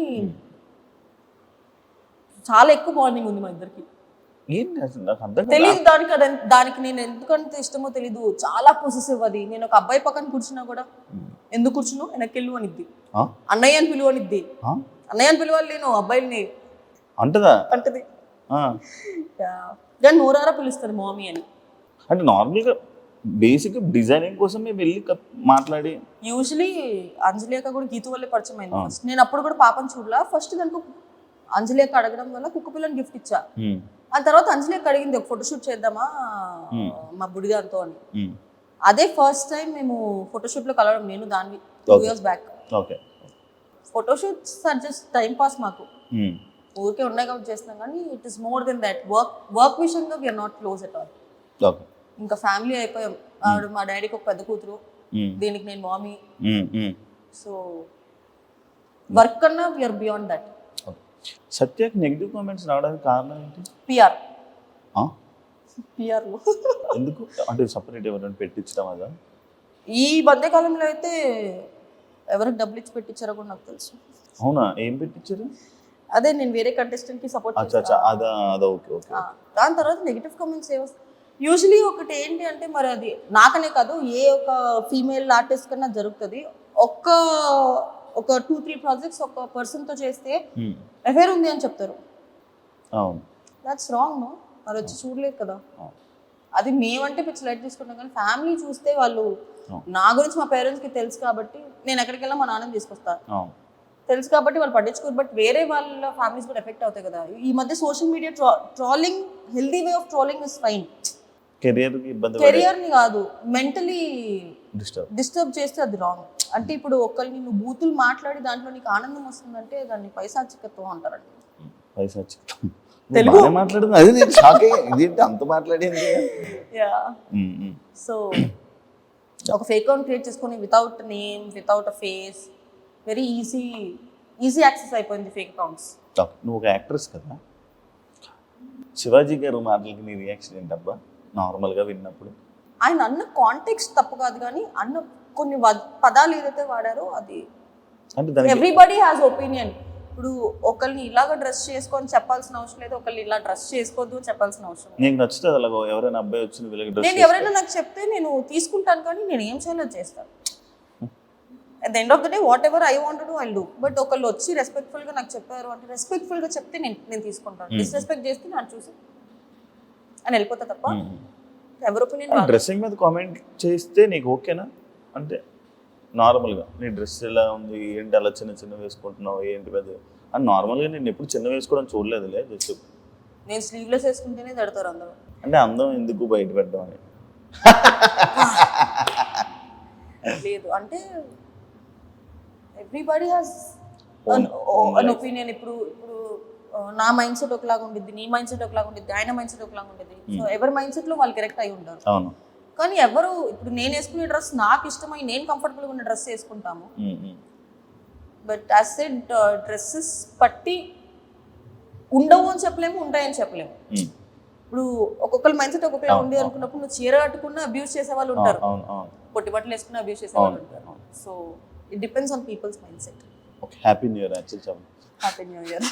చాలా ఎక్కువ బాండింగ్ ఉంది మా ఇద్దరికి. తెలియదు దానికి నేను ఎందుకంటే ఇష్టమో తెలీదు, చాలా పొసెసివ్ అది. నేను ఒక అబ్బాయి పక్కన కూర్చున్నా కూడా ఎందుకు కూర్చున్నావు వెనక్కెళ్ళు అనిద్ది, అన్నయ్య అని పిలువ అనిద్ది. అన్నయ్య అని పిలవాలి నేను అబ్బాయిని అంటది, కానీ నోరారా పిలుస్తుంది మామీ అని. అంటే నార్మల్గా బేసిక్ డిజైనింగ్ కోసం మేము వెళ్ళి మాట్లాడి. యూజువలీ అంజలి అక్క కూడా గీతు వల్లే పరిచయం అయింది ఫస్ట్. నేను అప్పుడు కూడా పాపని చూడలా. ఫస్ట్ దానికి అంజలి అక్క అడగడం వల్ల కుక్క పిల్లని గిఫ్ట్ ఇచ్చా. ఆ తర్వాత అంజలికి అడిగింది ఒక ఫోటోషూట్ చేద్దామా మా బుడిగారితో అని. అదే ఫస్ట్ టైం మేము ఫోటోషూట్ లో కలవడం, నేను దాన్ని 2 years back. Okay. Photoshoots are just time pass మాకు, ఊరికే ఉన్నాయి కాబట్టి చేస్తున్నాం, కానీ it is more than that. Work విషయంగా we are not close at all. Okay. ఇంకా ఫ్యామిలీ అయిపోయాం. ఆవిడ మా డాడీకి ఒక పెద్ద కూతురు, దీనికి నేను మామీ. సో వర్క్ కన్నా వీఆర్ బియాండ్ దట్. సత్యకి నెగిటివ్ కామెంట్స్ రావడానికి కారణం ఏంటి? పిఆర్ ఆ? పిఆర్ ఎందుకు అంటే సపరేట్ ఎవరైనా పెట్టించడం అదా? ఈ మధ్యకాలంలో అయితే ఎవరికి డబ్బులు ఇచ్చి పెట్టించారో కూడా నాకు తెలుసు. అవునా? ఏం పెట్టించారు? అదే నేను వేరే కంటెస్టెంట్ కి సపోర్ట్ అచ్చా అచ్చా, అదా అదా, ఓకే ఓకే. దాని తర్వాత నెగిటివ్ కామెంట్స్ ఏ వస్తాయి యూజువలీ. ఒకటి ఏంటి అంటే, మరి అది నాకనే కాదు ఏ ఒక ఫీమేల్ ఆర్టిస్ట్ కన్నా జరుగుతుంది. ఒక 2-3 ప్రాజెక్ట్స్ ఒక పర్సన్ తో చేస్తే అఫేర్ ఉంది అని చెప్తారు. అవును, దట్స్ రాంగ్. నో, మరి వచ్చి చూడలేదు కదా. అది మేమంటే పిచ్చి లైట్ తీసుకుంటాం, కానీ ఫ్యామిలీ చూస్తే వాళ్ళు, నా గురించి మా పేరెంట్స్కి తెలుసు కాబట్టి నేను ఎక్కడికి వెళ్ళా మా నాన్నని తీసుకొస్తాను, తెలుసు కాబట్టి వాళ్ళు పట్టించుకోరు. బట్ వేరే వాళ్ళ ఫ్యామిలీస్ కూడా ఎఫెక్ట్ అవుతాయి కదా. ఈ మధ్య social media trolling, healthy way of trolling is fine. కెరియర్ని కాదు, మెంటలీ డిస్టర్బ్ చేస్తే అది రాంగ్. అంటే ఇప్పుడు ఒకరిని నువ్వు బూతులు మాట్లాడి దాంట్లో నీకు ఆనందం వస్తుందంటే దాన్ని పైశాచికత్వం అంటారండి. పైశాచికత్వం తెలుగు మాట్లాడుతుంది, అది నేను షాక్ అయ్యా, ఇదేంటి అంత మాట్లాడింది. సో ఒక ఫేక్ అకౌంట్ క్రియేట్ చేసుకొని వితౌట్ నేమ్, వితౌట్ అ ఫేస్, వెరీ ఈజీ యాక్సెస్ అయిపోయింది ఫేక్ అకౌంట్స్. నువ్వు ఒక యాక్ట్రెస్ కదా, శివాజీ గారు మాటలకి నీ రియాక్షన్ ఏంటబ్బా నార్మల్గా విన్నప్పుడు? ఆయన అన్న కాంటెక్స్ట్ తప్పు కాదు, కానీ అన్న కొన్ని పదాలు ఏదైతే వాడారో అది ఎవ్రీబడి హ్యాస్ ఒపీనియన్. ఇప్పుడు ఒకరిని ఇలాగ డ్రెస్ చేసుకొని చెప్పాల్సిన అవసరం లేదు, ఒకరిని ఇలా డ్రెస్ చేసుకోవద్దు చెప్పాల్సిన అవసరం లేదు. నీకు నచ్చుతుంది అలాగో ఎవరైనా అబ్బాయి వచ్చి నేను ఎవరైనా నాకు చెప్తే నేను తీసుకుంటాను, కానీ నేను ఏం చేయాలో చేస్తాను. At the end of the day what ever I want do I do. But ఒకళ్ళు వచ్చి రెస్పెక్ట్ఫుల్గా నాకు చెప్పారు అంటే, రెస్పెక్ట్ఫుల్గా చెప్తే నేను తీసుకుంటాను. డిస్రెస్పెక్ట్ చేస్తే నాకు చూసి అని వెళ్ళిపోతా తప్ప ఎవరి ఒపీనియన్. డ్రెస్సింగ్ మీద కామెంట్ చేస్తే నీకు ఓకేనా? అంటే నార్మల్గా నీ డ్రెస్ ఎలా ఉంది, ఏంటి అలా చిన్న చిన్న వేసుకుంటున్నావు, ఏంటి పెద్ద అని నార్మల్గా నేను ఎప్పుడు చిన్న వేసుకోవడం చూడలేదులే. జస్ట్ నేను స్లీవ్లెస్ వేసుకుంటేనే తడతారు అందరూ. అంటే అందం ఎందుకు బయట పెట్టడం అని లేదు, అంటే ఎవ్రీబడి హ్యాస్ అన్ ఒపీనియన్. ఇప్పుడు నా మైండ్ సెట్ ఒకలాగా ఉండిద్ది, నీ మైండ్ సెట్ ఒకలాగా ఉండిద్ది, ఆయన మైండ్ సెట్ ఒకలాగా ఉండిద్ది. సో ఎవరి మైండ్ సెట్ లో వాళ్ళు కరెక్ట్ అయి ఉంటారు. అవును. కానీ ఎవరు ఇప్పుడు నేను వేసుకునే డ్రెస్ నాకు ఇష్టమై నేను కంఫర్టబుల్గా ఉన్న డ్రెస్ వేసుకుంటాము. బట్ యాజ్ సెడ్ డ్రెస్సెస్ పట్టి ఉండవు అని చెప్పలేము, ఉంటాయని చెప్పలేము. ఇప్పుడు ఒక్కొక్కరు మైండ్ సెట్ ఒక్కొక్కలా ఉంది అనుకున్నప్పుడు నువ్వు చీర కట్టుకున్న అబ్యూస్ చేసే వాళ్ళు ఉంటారు, పొట్టి బట్టలు వేసుకున్న అబ్యూస్ చేసే వాళ్ళు ఉంటారు. So it depends on people's mind set. Happy new year. Happy new year.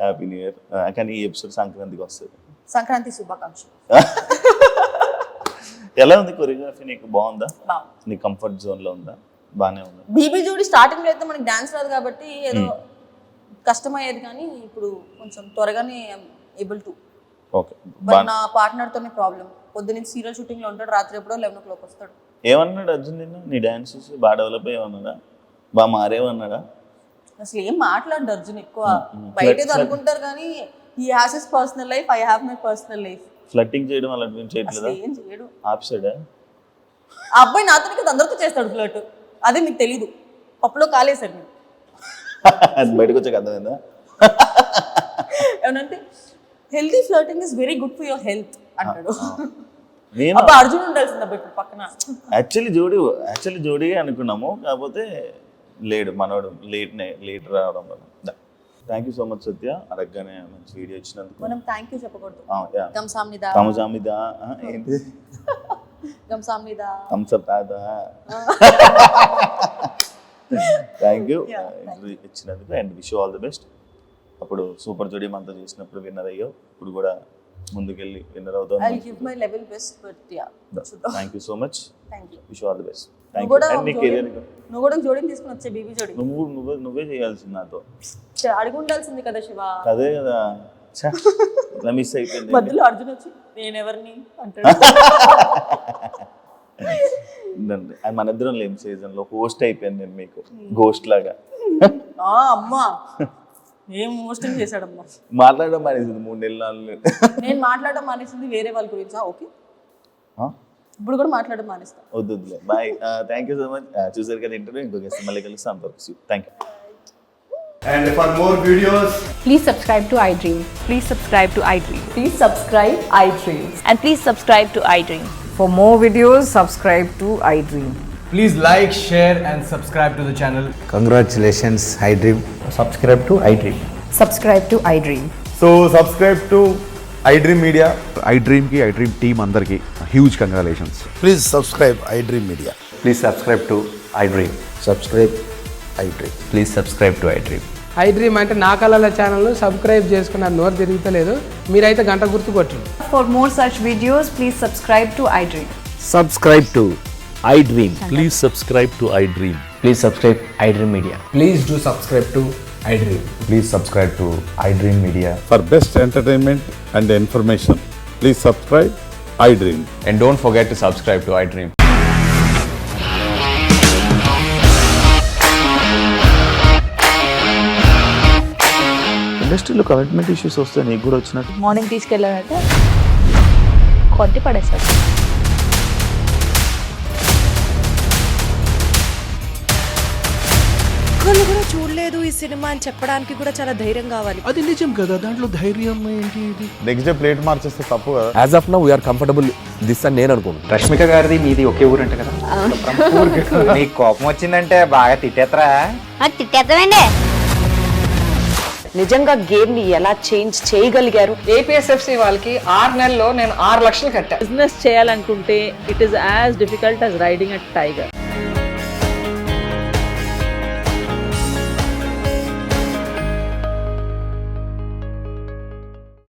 Happy new year. కానీ ఈ ఎపిసోడ్ సంక్రాంతికి వస్తుంది. సంక్రాంతి శుభాకాంక్షలు. ఎలా ఉంది కొరియోగ్రఫీ? నీకు బాగుందా? నీ కంఫర్ట్ జోన్ లో ఉందా? బానే ఉందా? బీబీ జోడి స్టార్టింగ్ లో అయితే మనకి డాన్స్ రాదు కాబట్టి ఏదో కష్టమయ్యేది, కానీ ఇప్పుడు కొంచెం త్వరగానే ఏబుల్ టు. ఓకే. బట్ నా పార్ట్నర్ తోనే ప్రాబ్లం. పొద్దున్న సీరియల్ షూటింగ్ లో ఉంటాడు, రాత్రి ఎప్పుడో 11 o'clock వస్తాడు. ఏమన్నాడు అర్జున్ నిన్ను? నీ డాన్స్ చూసి బాగా డెవలప్ అయ్యేమన్నాడా, బాగా మారేమన్నాడా? అసలు ఏం మాట్లాడు అర్జున్ ఎక్కువ. బయట ఏదో అనుకుంటారు కానీ he has his personal life, I have my personal life. Flirting చేయడం అలాంటివి చేయట్లేదా? ఏం చేయడు. ఆప్సైడా? ఆ అబ్బాయి నాతోనే కదా అందరితో చేస్తాడు ఫ్లర్ట్. అదే మీకు తెలీదు, పప్పులో కాలేసాడు నేను. అది బయటకు వచ్చాక అర్థమైందా? ఏమంటే healthy flirting is very good for your health అంటాడు. నేను అబ్బా అర్జున్ ఉండాల్సింది అబ్బా ఇప్పుడు పక్కన. యాక్చువల్లీ జోడీగా అనుకున్నాము, కాకపోతే లేడు మనోడు, లేట్ రావడం వల్ల. థ్యాంక్ యూ సో మచ్ సత్య, అడగగానే మంచి వీడియో ఇచ్చినందుకు. మనం థ్యాంక్ యూ చెప్పకూడదు. గంసామిదా ఏంటి? గంసామిదా థమ్స్అప్ తాదా. థ్యాంక్ యూ ఇచ్చినందుకు and wish you all the best. అప్పుడు సూపర్ జోడీ మనతో చేసినప్పుడు విన్నర్ అయ్యావు, ఇప్పుడు కూడా ముందుకెళ్ళి విన్నర్ అవుతావు. I'll give my level best, but yeah. Thank you so much. Thank you. Wish you all the best. Thank you. And నీ కెరీర్ నువ్వు కూడా జోడీని తీసుకుని వచ్చే బీబీ జోడీ నువ్వే చేయాల్సింది నాతో. అడిగి ఉండాల్సింది కదా శివ. అదే కదా, ఇలా మిస్ అయిపోయింది. మధ్యలో అర్జున్ వచ్చి నేను ఎవరిని అంటాడు. మన ఇద్దరం లేని సీజన్ లో హోస్ట్ అయిపోయాను నేను మీకు, గోస్ట్ లాగా. అమ్మా ఏం మోస్టింగ్ చేశాడమ్మా. మాట్లాడడం మానేసింది 3 నెలలు 4 నెలలు. నేను మాట్లాడడం మానేసింది వేరే వాళ్ళ గురించి. ఓకే, ఇప్పుడు కూడా మాట్లాడడం మానేస్తా. వద్దులే. Bye, thank you so much. చూసారు కదా ఇంటర్వ్యూ. ఇంకో గెస్ట్ మళ్ళీ కలుస్తాం. Thank you. And for more videos, Please subscribe to iDream. Please subscribe to iDream. Please subscribe iDream. And please subscribe to iDream. For more videos, subscribe to iDream. please like, share and subscribe to the channel. Congratulations, iDream. Subscribe to iDream. Subscribe to iDream. So subscribe to iDream Media. iDream ki iDream team andarki huge congratulations. Please subscribe iDream Media. Please subscribe to iDream. Subscribe iDream. Please subscribe to iDream. iDream అంటే నా కళల ఛానల్ సబ్స్క్రైబ్ చేసుకున్న నోరు తిరుగుతలేదు, మీరైతే గంట గుర్తు కొట్టండి. For more such videos, please subscribe to iDream. Subscribe to iDream. Please subscribe to iDream. Please subscribe iDream Media. Please do subscribe to iDream. Please subscribe to iDream Media. For best entertainment and information, please subscribe iDream. And don't forget to subscribe to iDream. ఇండస్ట్రీలో కమిట్మెంట్ ఇష్యూస్ వస్తే నీకు కూడా వచ్చినట్టు. మార్నింగ్ తీసుకెళ్ళాలంటే కొట్టి పడేస్తాడు. ఒక్కళ్ళు కూడా చూడలేదు ఈ సినిమా అని చెప్పడానికి కూడా చాలా ధైర్యం కావాలి. అది నిజం కదా, దాంట్లో ధైర్యం ఏంటి? ఇది నెక్స్ట్ డే ప్లేట్ మార్చేస్తే తప్పు కదా. As of now, we are comfortable this అని నేను అనుకుంటున్నాను. రష్మిక గారిది మీది ఒకే ఊరంట కదా. నీకు కోపం వచ్చిందంటే బాగా తిట్టేత్తరా? తిట్టేద్దామండి. నిజంగా గేమ్ ని ఎలా చేంజ్ చేయగలిగారు? ఏపీఎస్ఎఫ్సి వాళ్ళకి 6 నెలల్లో నేను 6 లక్షలు కట్టా. బిజినెస్ చేయాలనుకుంటే it is as difficult as riding a tiger.